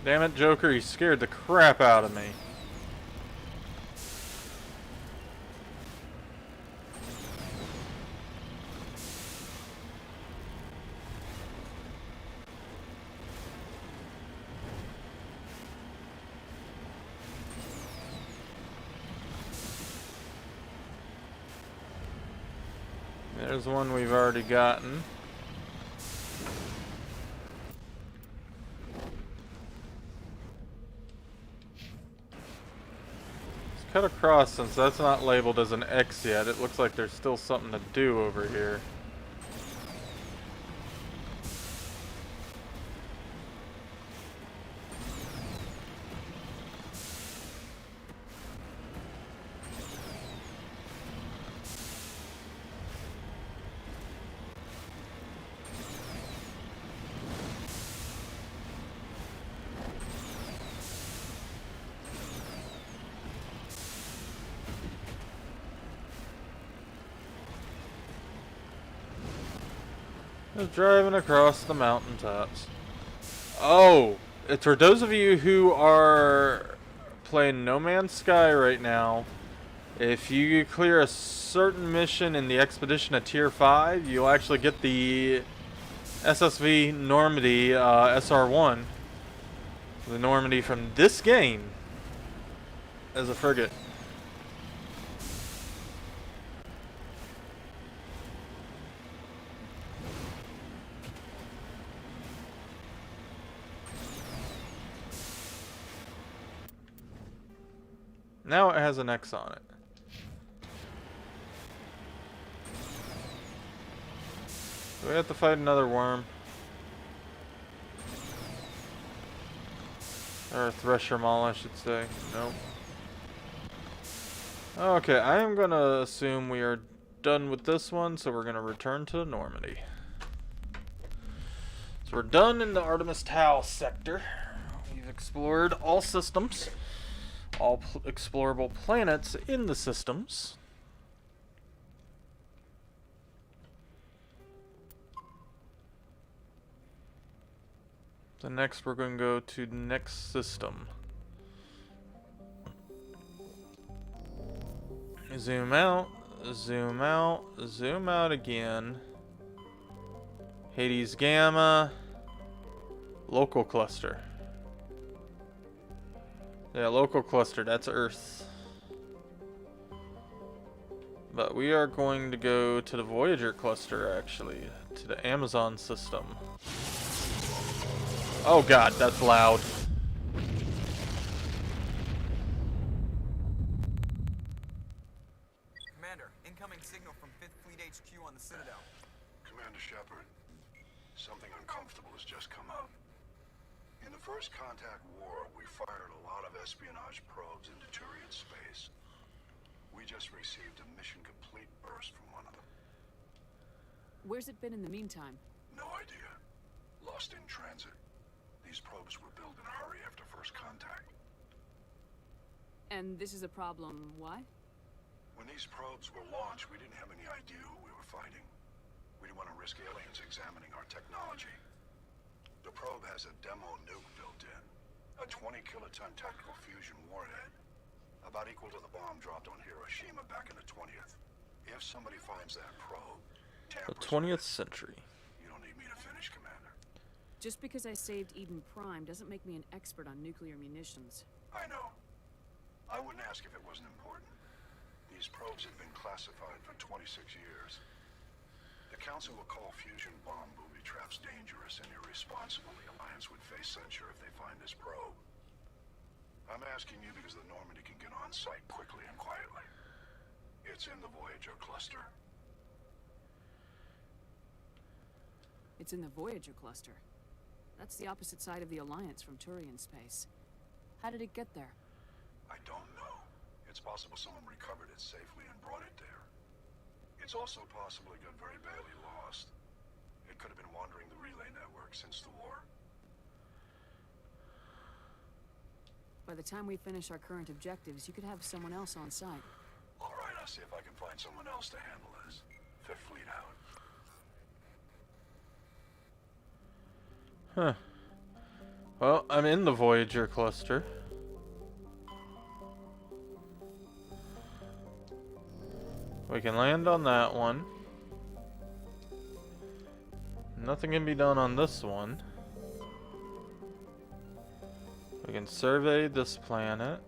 Damn it, Joker, you scared the crap out of me. There's one we've already gotten. Cut across, since that's not labeled as an X yet. It looks like there's still something to do over here. Just driving across the mountaintops. Oh, it's for those of you who are playing No Man's Sky right now, if you clear a certain mission in the expedition at tier 5, you'll actually get the SSV Normandy SR1, the Normandy from this game, as a frigate. Now it has an X on it. Do we have to fight another worm? Or a thresher maul, I should say. Nope. Okay, I am gonna assume we are done with this one, so we're gonna return to Normandy. So we're done in the Artemis Tau sector. We've explored all systems, all explorable planets in the systems. So next we're going to go to the next system. Zoom out, zoom out, zoom out again. Hades Gamma. Local cluster. Yeah, local cluster, that's Earth. But we are going to go to the Voyager cluster, actually. To the Amazon system. Oh god, that's loud. Commander, incoming signal from 5th Fleet HQ on the Citadel. Commander Shepard, something uncomfortable has just come up. In the First Contact War, we fired a lot of espionage probes into Turian space. We just received a mission-complete burst from one of them. Where's it been in the meantime? No idea. Lost in transit. These probes were built in a hurry after First Contact. And this is a problem, why? When these probes were launched, we didn't have any idea who we were fighting. We didn't want to risk aliens examining our technology. The probe has a demo nuke built in. A 20-kiloton tactical fusion warhead. About equal to the bomb dropped on Hiroshima back in the 20th. If somebody finds that probe, The 20th century. You don't need me to finish, Commander. Just because I saved Eden Prime doesn't make me an expert on nuclear munitions. I know. I wouldn't ask if it wasn't important. These probes have been classified for 26 years. The Council will call fusion bomb booby traps dangerous and irresponsible. The Alliance would face censure if they find this probe. I'm asking you because the Normandy can get on site quickly and quietly. It's in the Voyager cluster. It's in the Voyager cluster. That's the opposite side of the Alliance from Turian space. How did it get there? I don't know. It's possible someone recovered it safely and brought it there. It's also possible it got very badly lost. It could have been wandering the relay network since the war. By the time we finish our current objectives, you could have someone else on site. All right, I'll see if I can find someone else to handle this. Fifth Fleet out. Huh. Well, I'm in the Voyager cluster. We can land on that one. Nothing can be done on this one. We can survey this planet.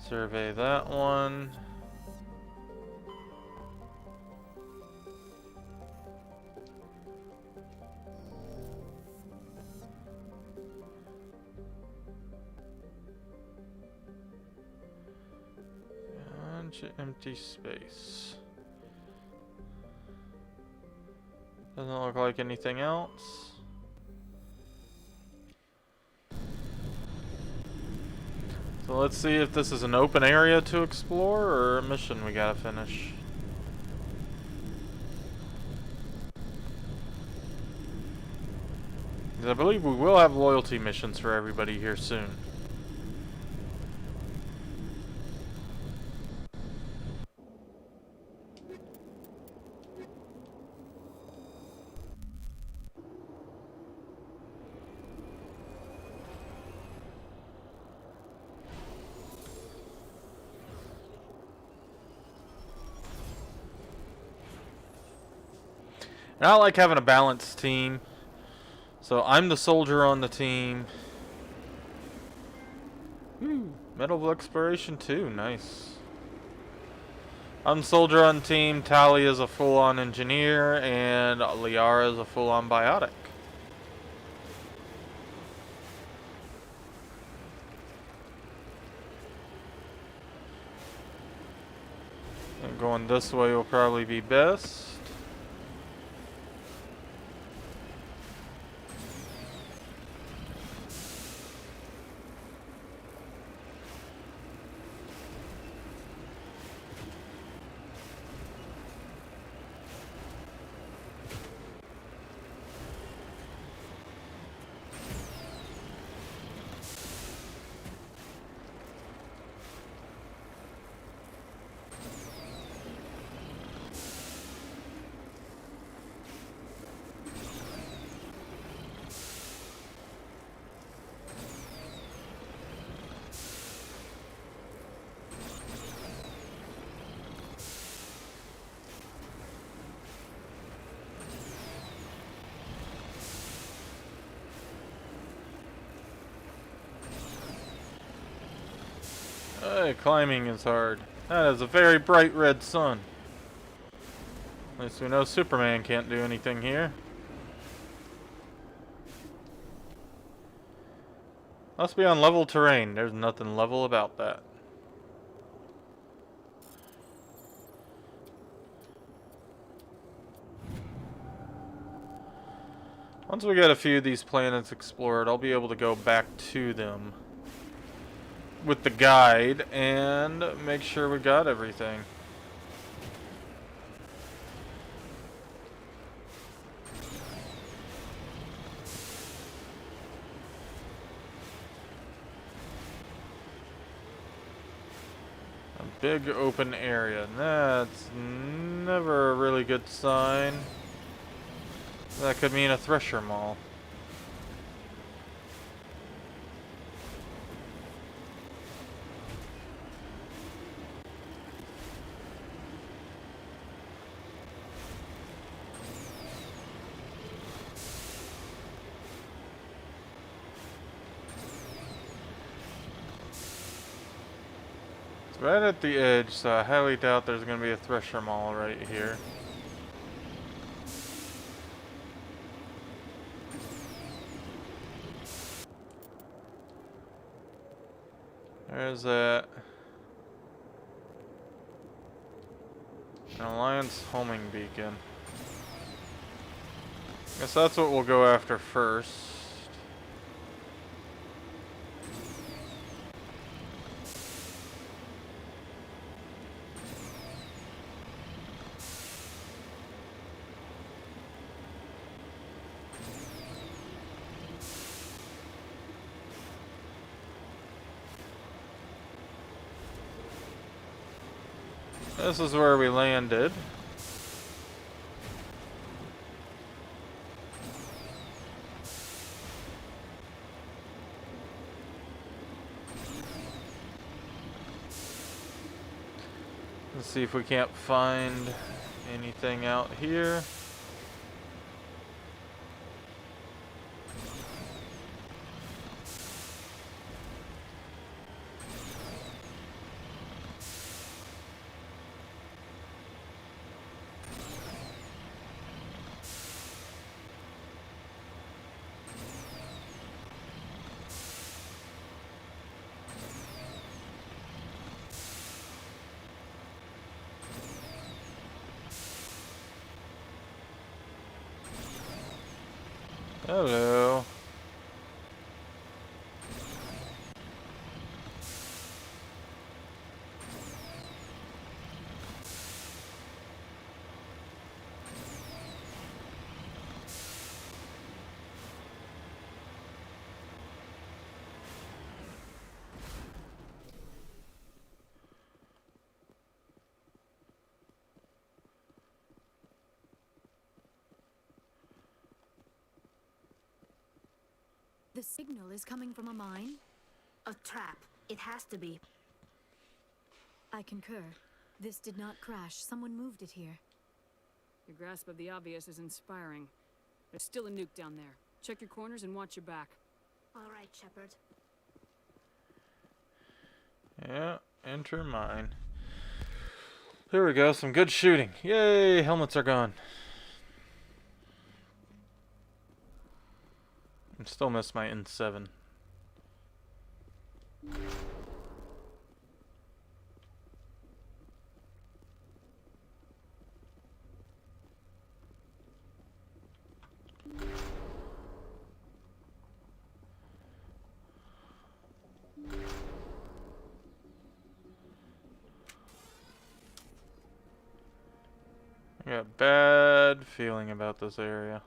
Survey that one. Empty space. Doesn't look like anything else. So let's see if this is an open area to explore or a mission we gotta finish. I believe we will have loyalty missions for everybody here soon. And I like having a balanced team. So I'm the soldier on the team. Medal of Exploration 2, nice. I'm the soldier on the team, Tali is a full-on engineer, and Liara is a full-on biotic. And going this way will probably be best. Hey, climbing is hard. That is a very bright red sun. At least we know Superman can't do anything here. Must be on level terrain. There's nothing level about that. Once we get a few of these planets explored, I'll be able to go back to them with the guide and make sure we got everything. A big open area. That's never a really good sign. That could mean a thresher mall. It's right at the edge, so I highly doubt there's going to be a thresher mall right here. There's that. An Alliance homing beacon. Guess that's what we'll go after first. This is where we landed. Let's see if we can't find anything out here. Hello. The signal is coming from a mine? A trap. It has to be. I concur. This did not crash. Someone moved it here. Your grasp of the obvious is inspiring. There's still a nuke down there. Check your corners and watch your back. All right, Shepard. Yeah, enter mine. Here we go, some good shooting. Yay, helmets are gone. I still miss my N7. I got a bad feeling about this area.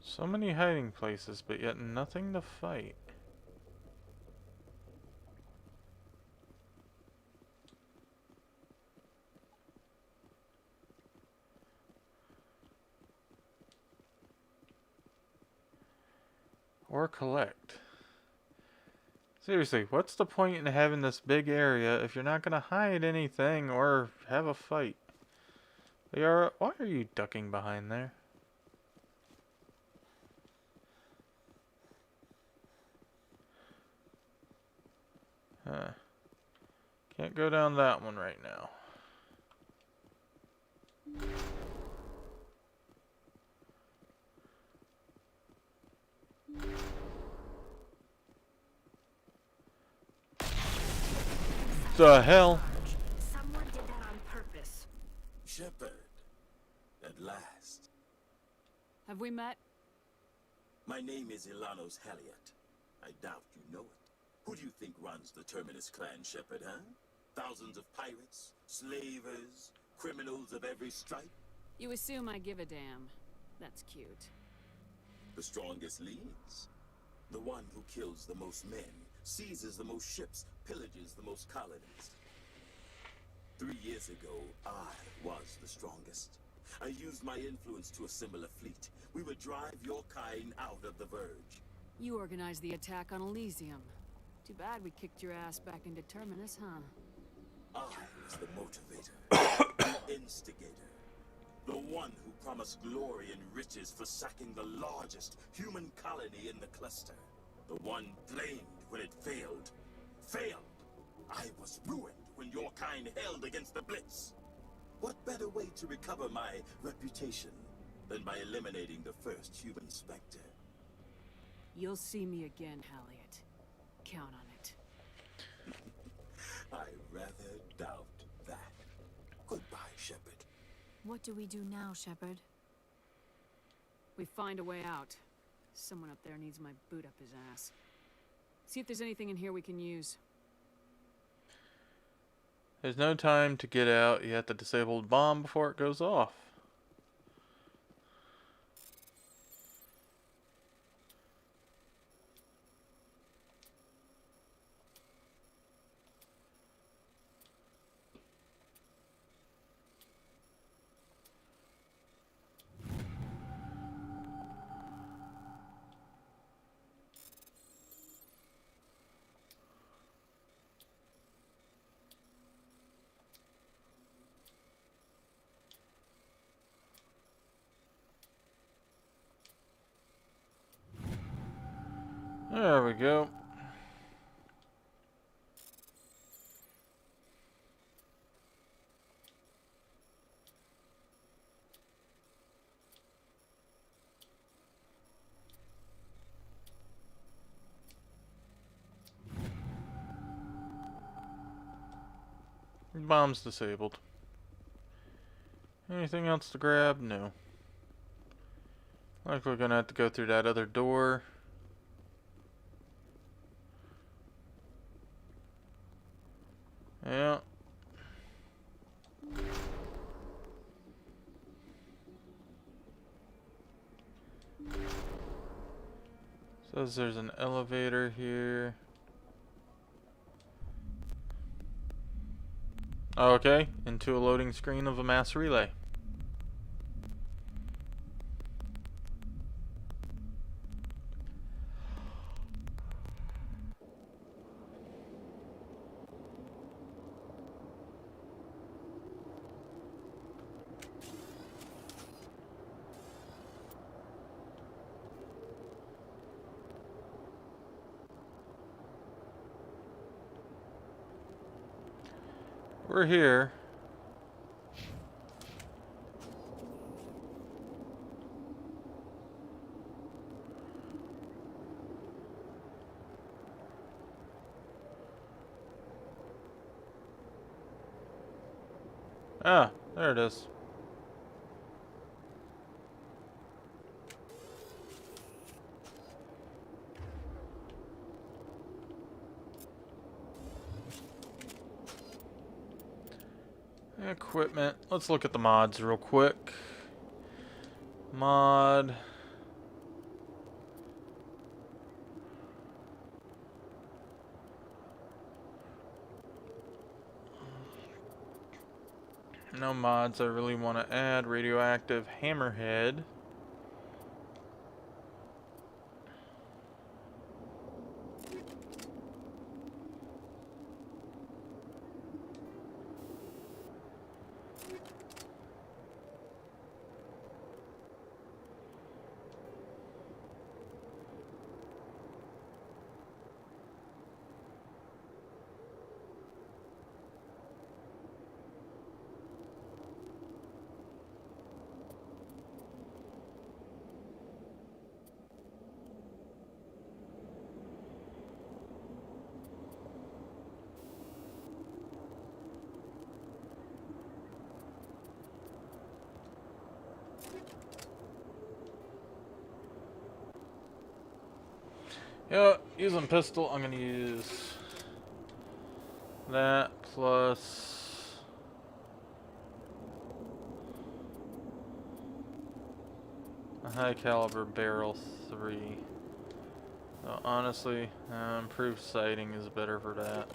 So many hiding places, but yet nothing to fight. Or collect. Seriously, what's the point in having this big area if you're not gonna hide anything or have a fight? Why are you ducking behind there? Huh. Can't go down that one right now. The hell? Someone did that on purpose. Shepard, at last. Have we met? My name is Ilanos Halliot. I doubt you know it. Who do you think runs the Terminus clan, Shepard, huh? Thousands of pirates, slavers, criminals of every stripe? You assume I give a damn. That's cute. The strongest leads. The one who kills the most men, seizes the most ships, pillages the most colonies. 3 years ago, I was the strongest. I used my influence to assemble a fleet. We would drive your kind out of the Verge. You organized the attack on Elysium. Too bad we kicked your ass back into Terminus, huh? I was the motivator, the instigator. The one who promised glory and riches for sacking the largest human colony in the cluster. The one blamed when it failed. Failed! I was ruined when your kind held against the Blitz. What better way to recover my reputation than by eliminating the first human Spectre? You'll see me again, Halliot. Count on it. I rather doubt that. Goodbye, Shepard. What do we do now, Shepard? We find a way out. Someone up there needs my boot up his ass. See if there's anything in here we can use. There's no time to get out. You have to disable the bomb before it goes off. There we go. Bomb's disabled. Anything else to grab? No. Like we're gonna have to go through that other door. Yeah. Says there's an elevator here. Okay, into a loading screen of a mass relay. We're here. Ah, there it is. Equipment. Let's look at the mods real quick. Mod. No mods I really want to add. Radioactive hammerhead. Yeah, using pistol, I'm gonna use that plus a high caliber barrel 3. So honestly, improved sighting is better for that.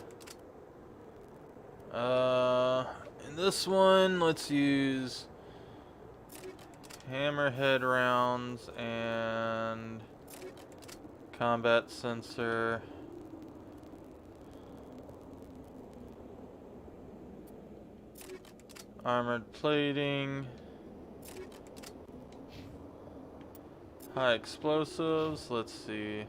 In this one, let's use hammerhead rounds and combat sensor. Armored plating. High explosives. Let's see.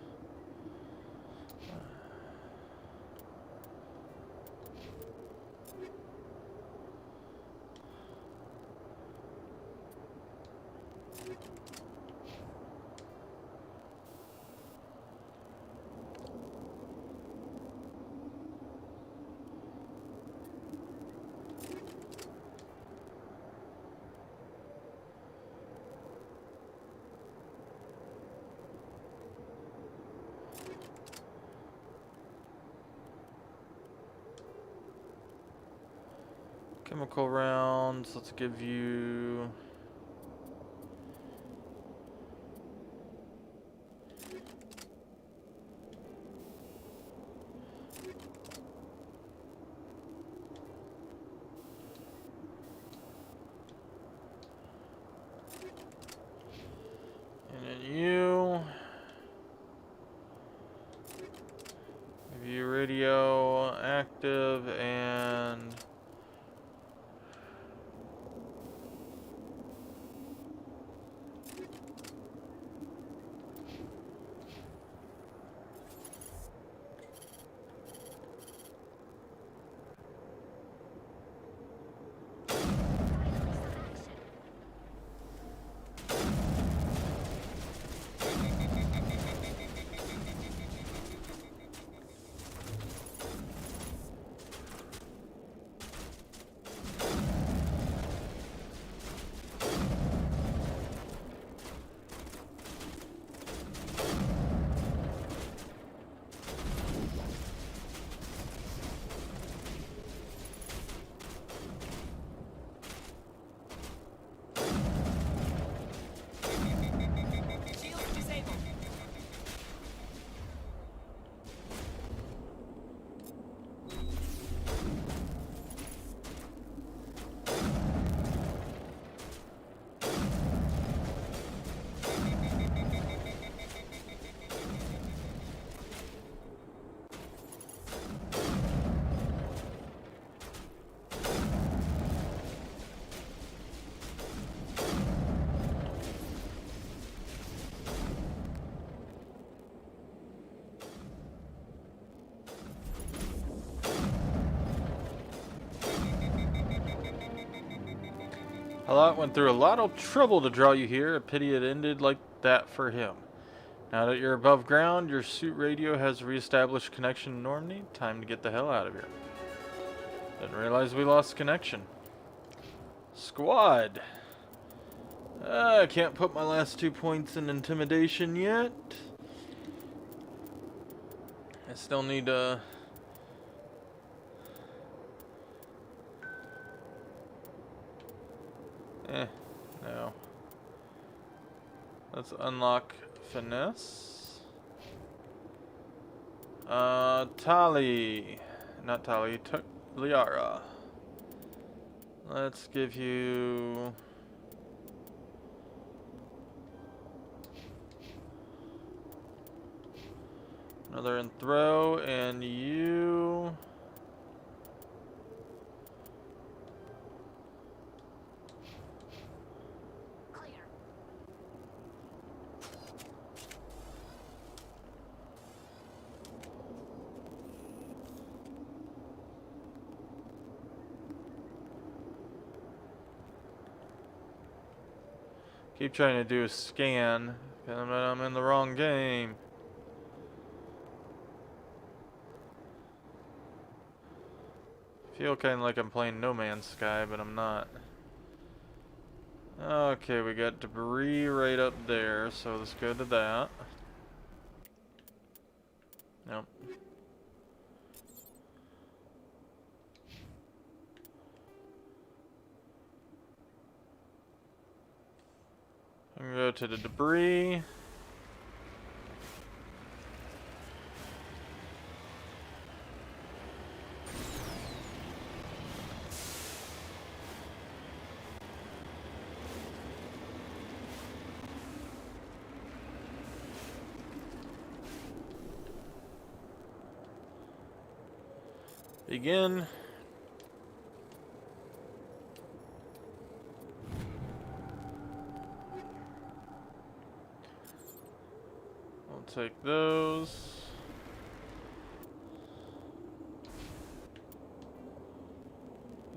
Chemical rounds, let's give you and then give you radioactive and Halot went through a lot of trouble to draw you here. A pity it ended like that for him. Now that you're above ground, your suit radio has reestablished connection to Normandy. Time to get the hell out of here. Didn't realize we lost connection. Squad. I can't put my last 2 points in intimidation yet. I still need to... no. Let's unlock finesse. Tali. Not Tali, Liara. Let's give you... another in throw, and you... keep trying to do a scan, but I'm in the wrong game. Feel kind of like I'm playing No Man's Sky, but I'm not. Okay, we got debris right up there, so let's go to that. Nope. I'm gonna go to the debris. Begin. We'll take those.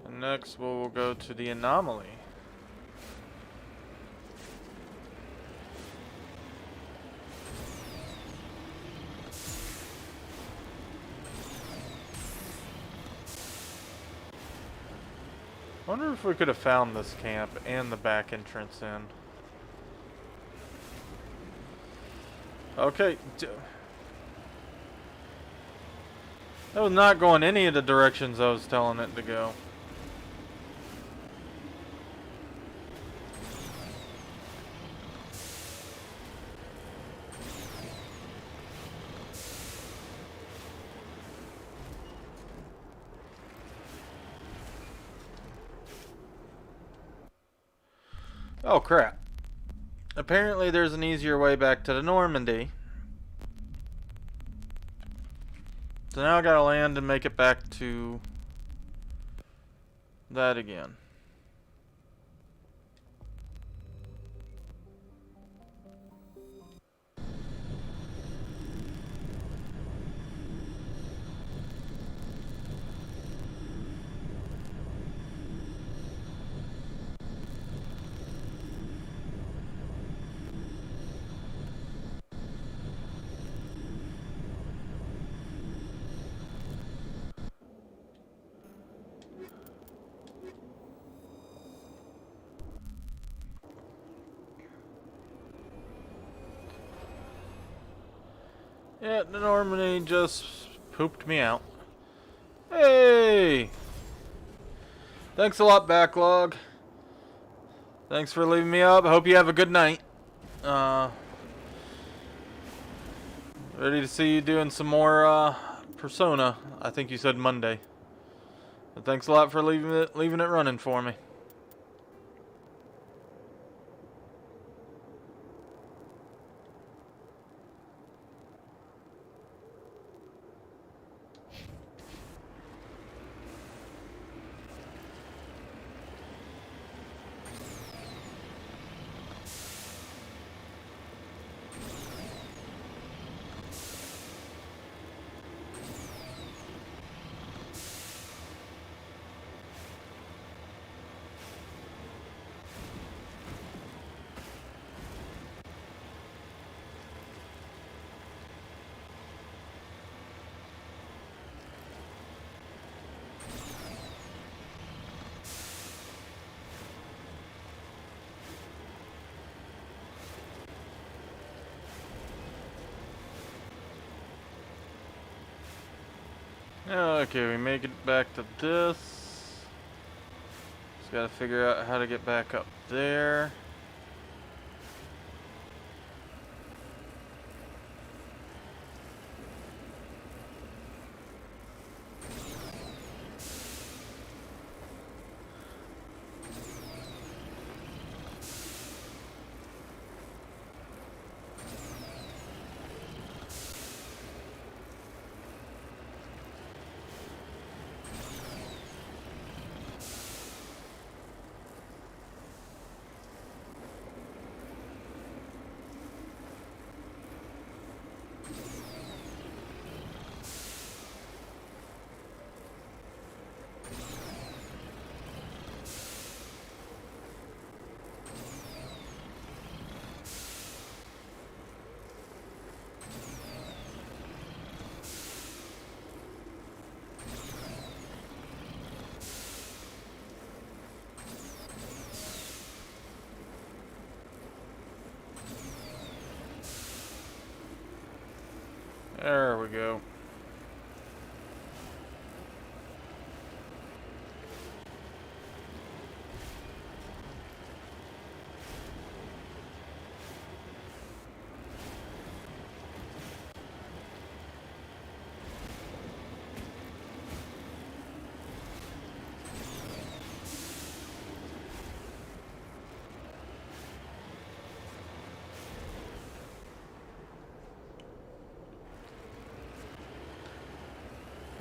And next we'll go to the anomaly. I wonder if we could have found this camp and the back entrance in. Okay. That was not going any of the directions I was telling it to go. Oh crap. Apparently there's an easier way back to the Normandy. So now I gotta land and make it back to that again. Yeah, the Normandy just pooped me out. Hey! Thanks a lot, Backlog. Thanks for leaving me up. I hope you have a good night. Ready to see you doing some more Persona. I think you said Monday. But thanks a lot for leaving it running for me. Okay, we make it back to this. Just gotta figure out how to get back up there. There we go.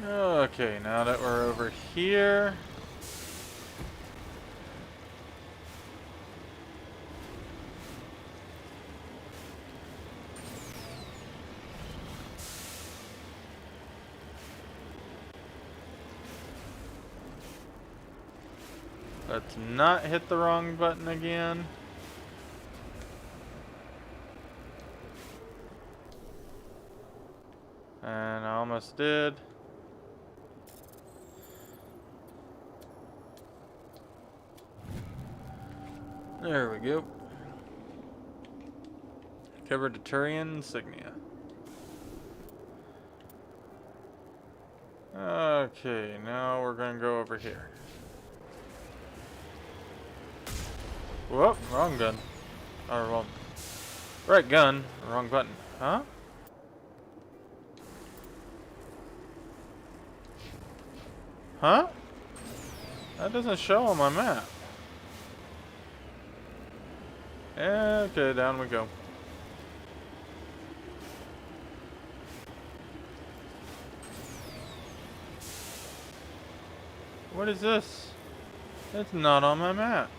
Okay, now that we're over here. Let's not hit the wrong button again. And I almost did. There we go. Covered the Turian insignia. Okay, now we're gonna go over here. Whoop, wrong gun. Or, well, right gun, wrong button. Huh? Huh? That doesn't show on my map. Okay, down we go. What is this? It's not on my map.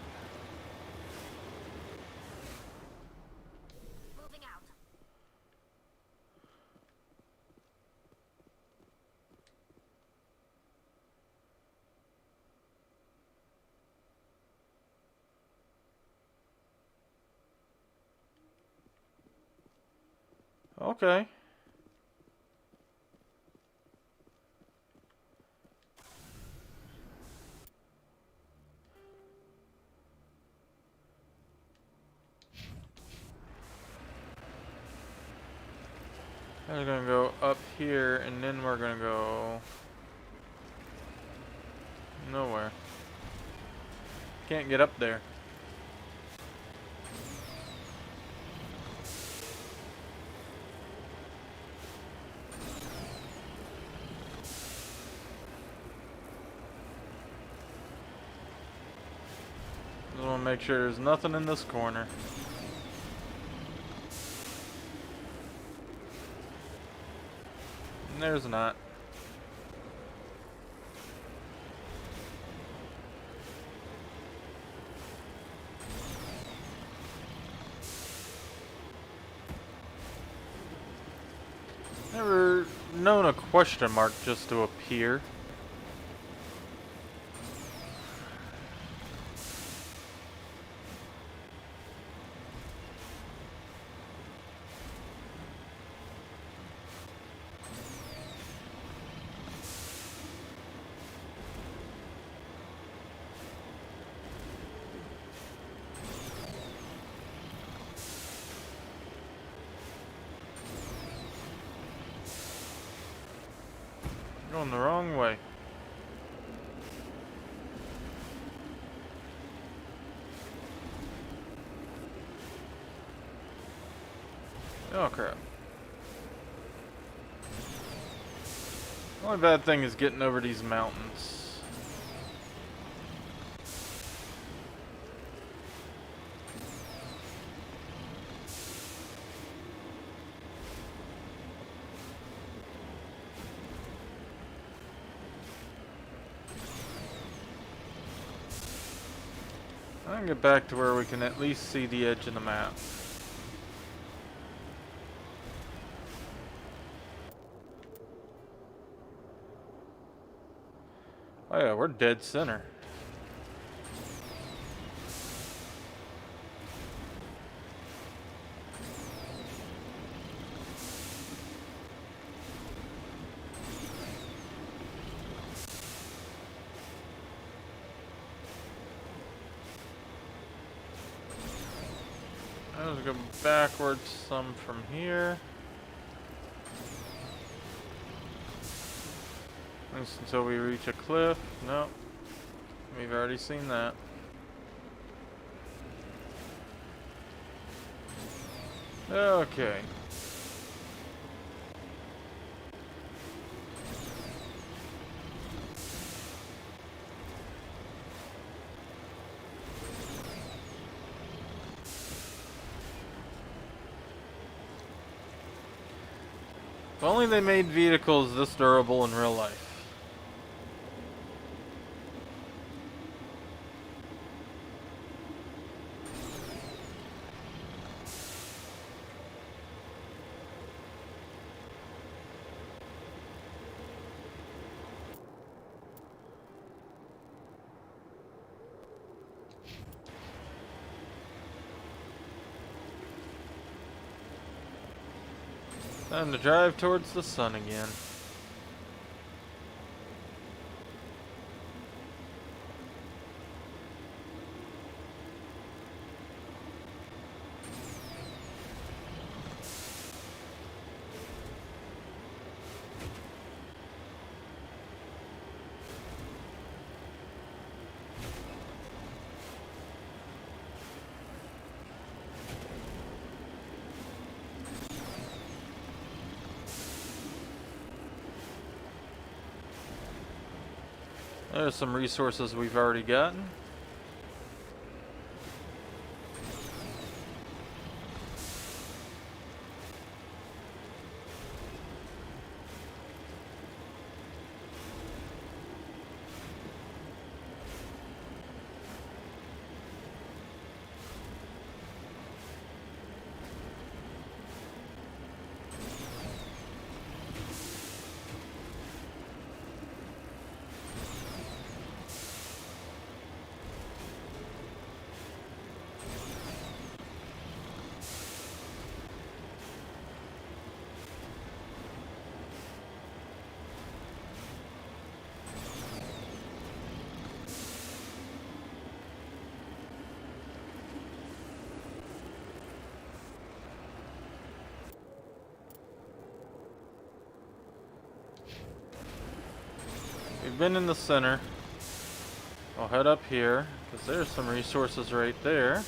Moving out. Okay. We're gonna go up here, and then we're gonna go nowhere. Can't get up there. Just wanna make sure there's nothing in this corner. And there's not. Never known a question mark just to appear. Going the wrong way. Oh crap. The only bad thing is getting over these mountains. I can get back to where we can at least see the edge of the map. Oh yeah, we're dead center. Let's go backwards some from here. At least until we reach a cliff. Nope. We've already seen that. Okay. If only they made vehicles this durable in real life. Time to drive towards the sun again. There's some resources we've already gotten. We've been in the center. I'll head up here, because there's some resources right there.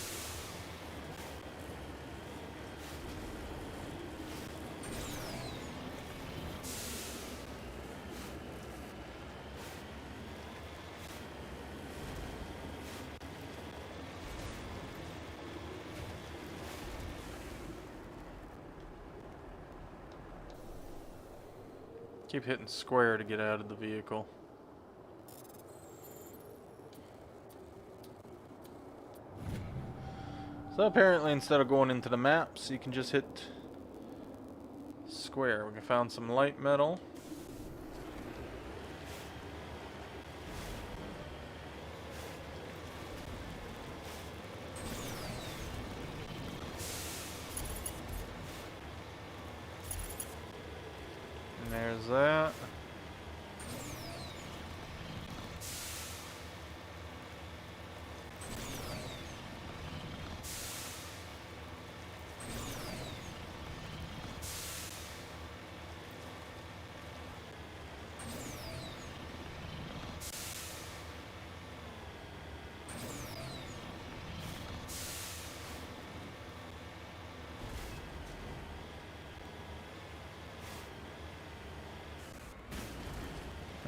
Keep hitting square to get out of the vehicle. So apparently instead of going into the maps, you can just hit square. We found some light metal. And there's that.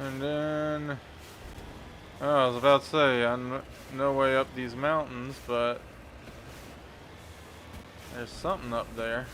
And then, oh, I was about to say, I'm no way up these mountains, but there's something up there.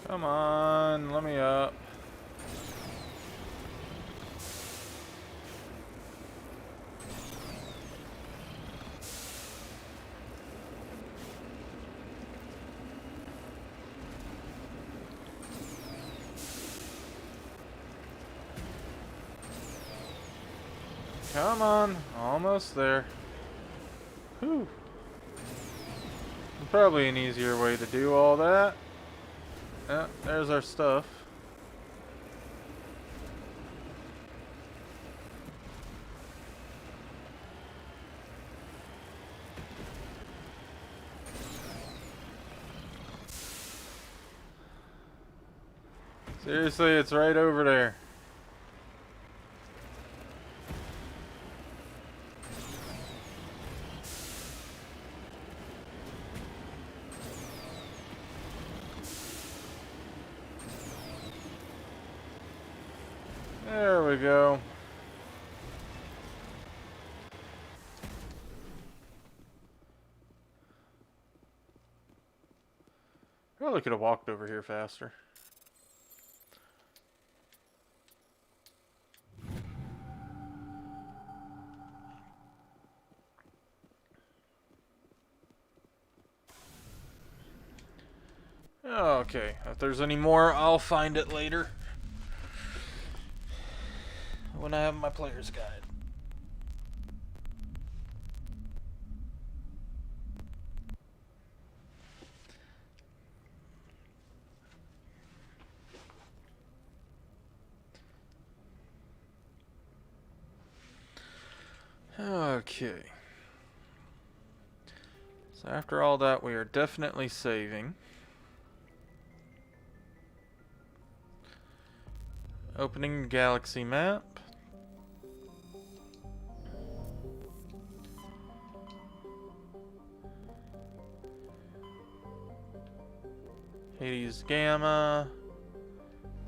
Come on, let me up. Come on, almost there. Whew. Probably an easier way to do all that. Yeah, there's our stuff. Seriously, it's right over there. There we go. Probably could have walked over here faster. Okay, if there's any more, I'll find it later when I have my player's guide. Okay. So after all that, we are definitely saving. Opening galaxy map. Hades Gamma.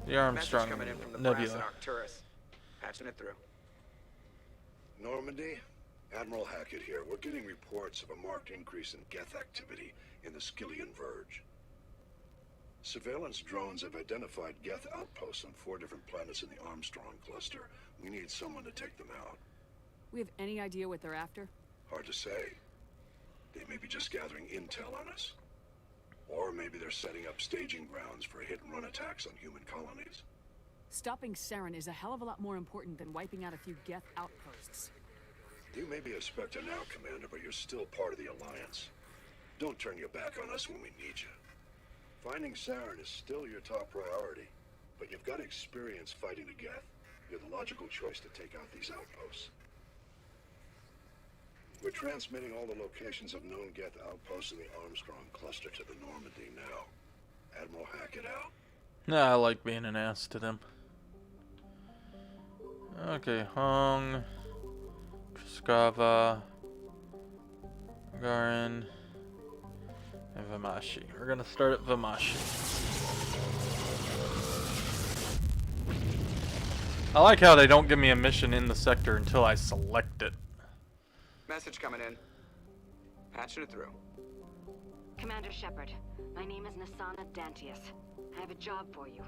The Armstrong Message coming in from the Nebula. brass and Arcturus. Patching it through. Normandy? Admiral Hackett here. We're getting reports of a marked increase in Geth activity in the Skillian Verge. Surveillance drones have identified Geth outposts on 4 different planets in the Armstrong cluster. We need someone to take them out. We have any idea what they're after? Hard to say. They may be just gathering intel on us. Or maybe they're setting up staging grounds for hit-and-run attacks on human colonies. Stopping Saren is a hell of a lot more important than wiping out a few Geth outposts. You may be a Spectre now, Commander, but you're still part of the Alliance. Don't turn your back on us when we need you. Finding Saren is still your top priority, but you've got experience fighting the Geth. You're the logical choice to take out these outposts. We're transmitting all the locations of known Geth outposts in the Armstrong cluster to the Normandy now. Admiral Hackett out. Nah, I like being an ass to them. Okay, Hong, Triskava, Garin, and Vamashi. We're gonna start at Vamashi. I like how they don't give me a mission in the sector until I select it. Message coming in. Patching it through. Commander Shepard, my name is Nasana Dantius. I have a job for you.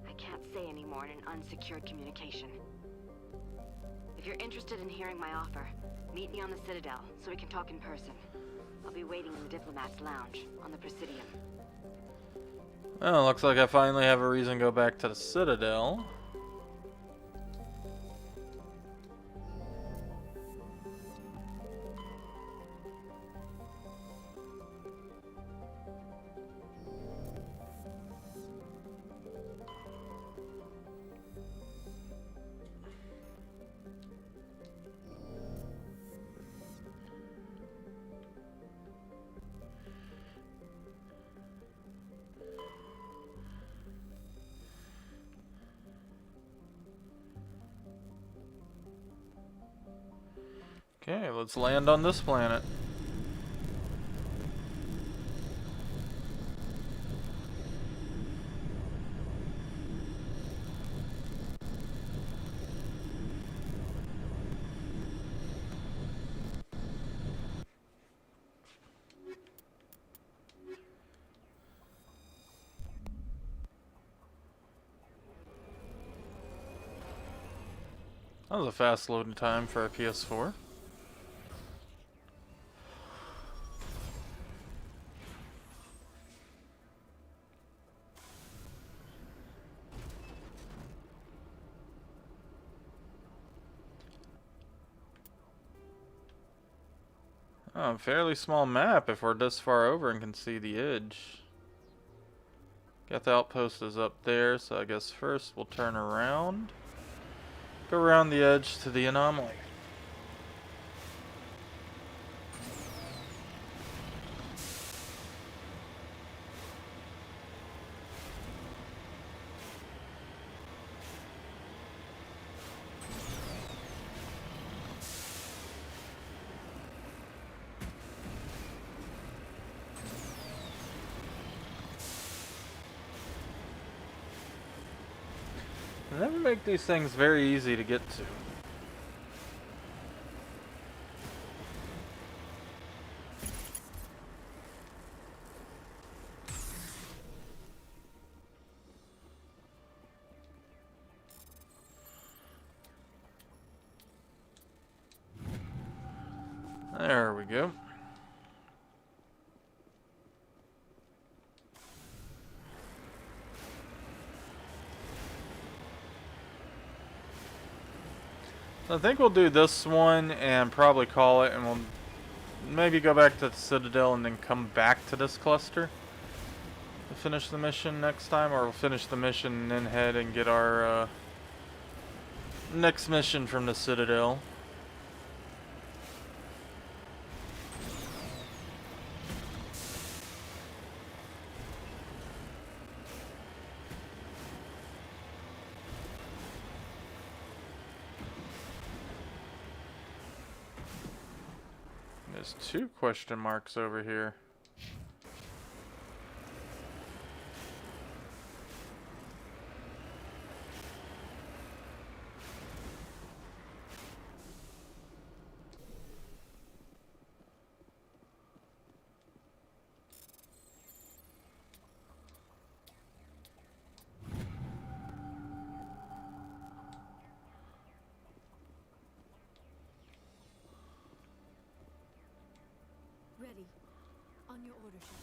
I can't say anymore in an unsecured communication. If you're interested in hearing my offer, meet me on the Citadel so we can talk in person. I'll be waiting in the Diplomat's Lounge on the Presidium. Well, looks like I finally have a reason to go back to the Citadel. Okay, let's land on this planet. That was a fast loading time for a PS4. Oh, fairly small map if we're this far over and can see the edge. Got the outpost is up there, so I guess first we'll turn around. Go around the edge to the anomaly. They never make these things very easy to get to. There we go. I think we'll do this one and probably call it, and we'll maybe go back to the Citadel and then come back to this cluster to finish the mission next time, or we'll finish the mission and then head and get our next mission from the Citadel. There's 2 question marks over here. Ready. On your order, Shepard.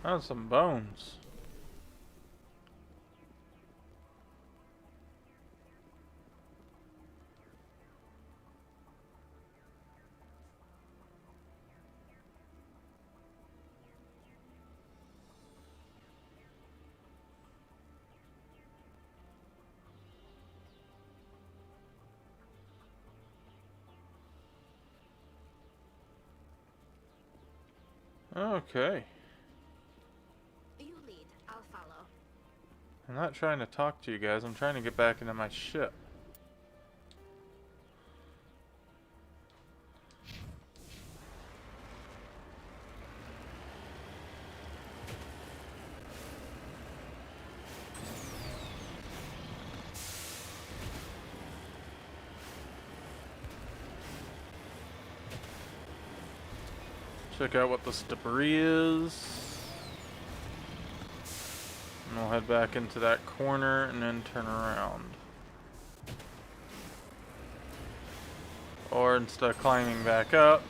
That's some bones. Okay. You lead. I'll follow. I'm not trying to talk to you guys. I'm trying to get back into my ship. Check out what this debris is. And we'll head back into that corner and then turn around. Or instead of climbing back up,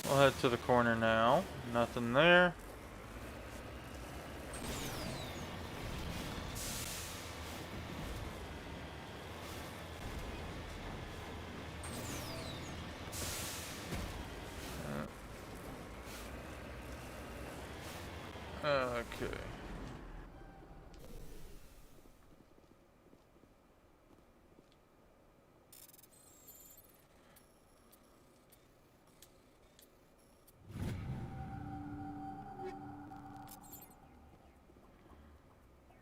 we'll head to the corner now. Nothing there. Okay.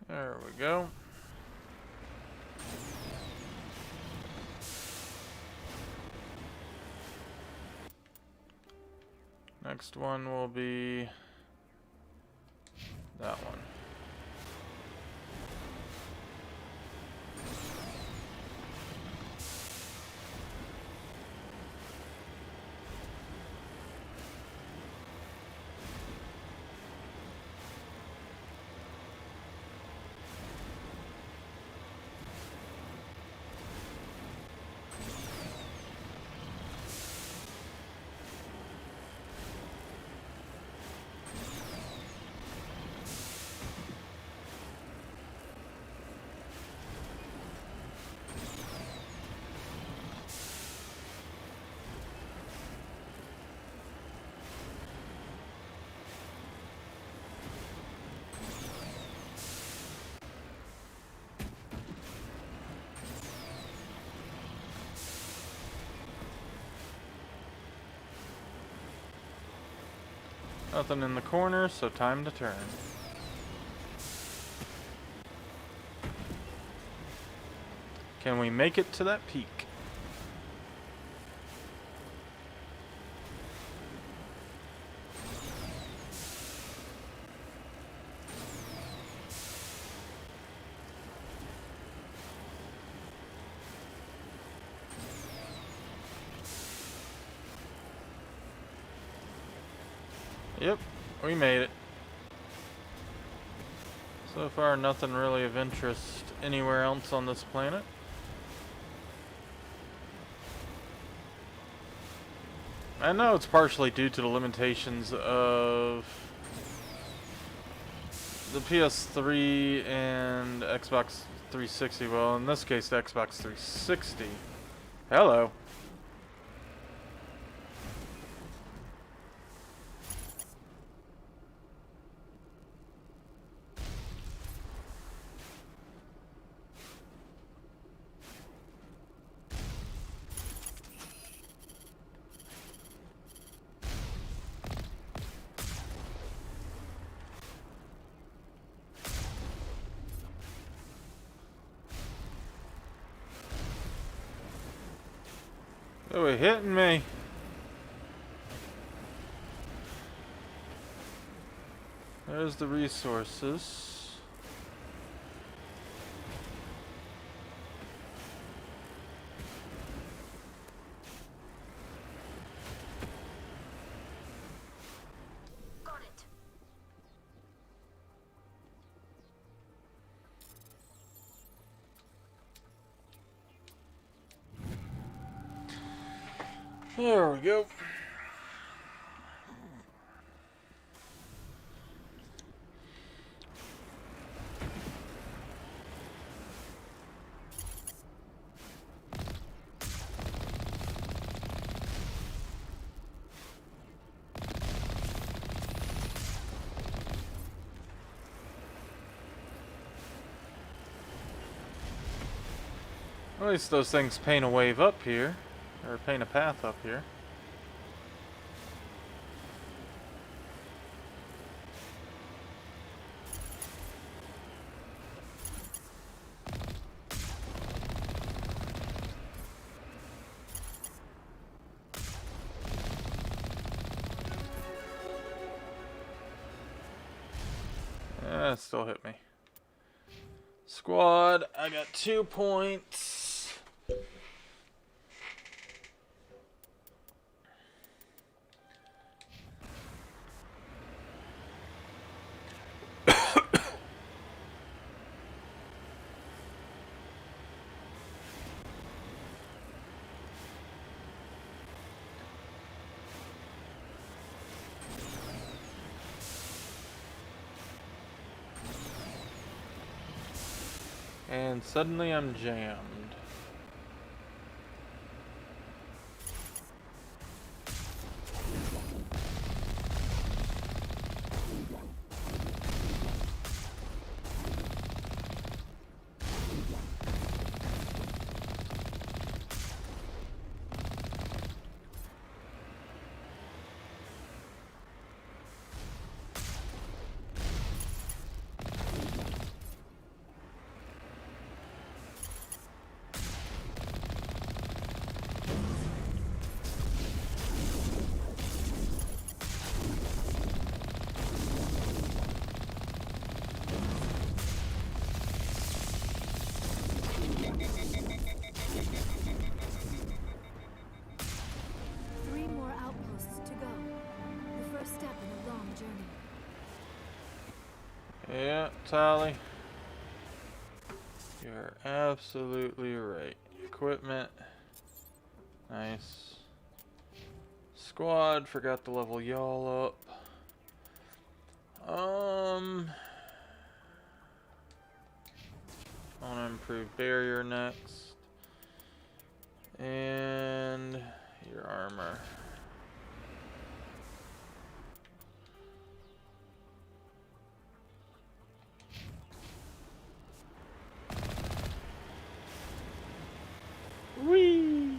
There we go. Next one will be that one. Nothing in the corner, so time to turn. Can we make it to that peak? Yep, we made it. So far, nothing really of interest anywhere else on this planet. I know it's partially due to the limitations of the PS3 and Xbox 360. Well, in this case, the Xbox 360. Hello. They were hitting me. There's the resources. Got it. There we go. At least those things paint a wave up here, or paint a path up here. Yeah, it still hit me. Squad, I got 2 points. And suddenly I'm jammed. Yeah, Tally. You're absolutely right. Equipment. Nice. Squad, forgot to level y'all up. I want to improve barrier next. And your armor. Whee!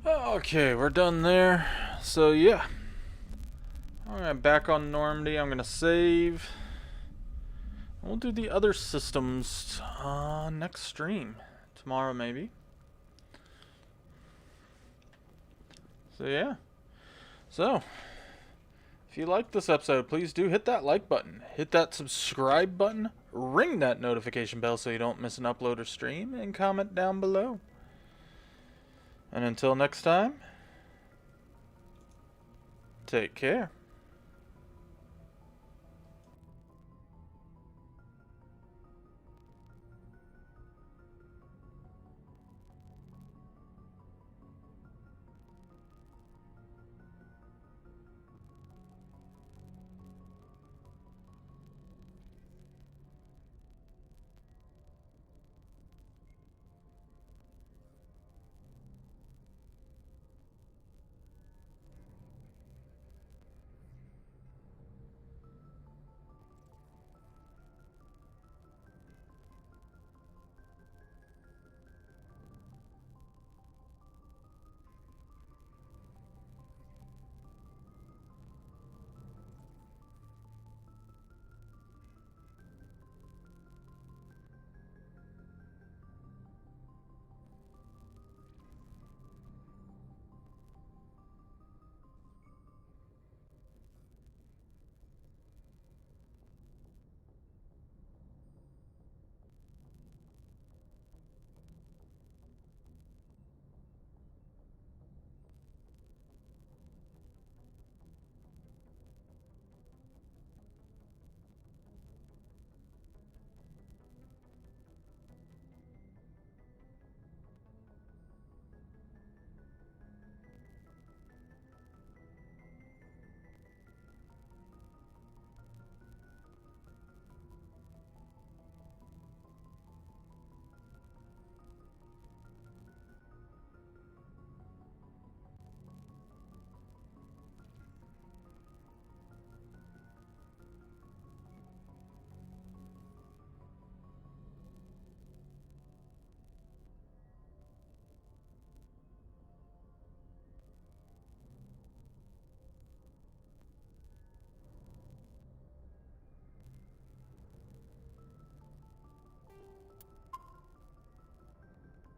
Okay, we're done there. So yeah, I'm gonna back on Normandy. I'm gonna save. We'll do the other systems next stream, tomorrow maybe. So yeah. So if you liked this episode, please do hit that like button, hit that subscribe button, ring that notification bell so you don't miss an upload or stream, and comment down below. And until next time, take care.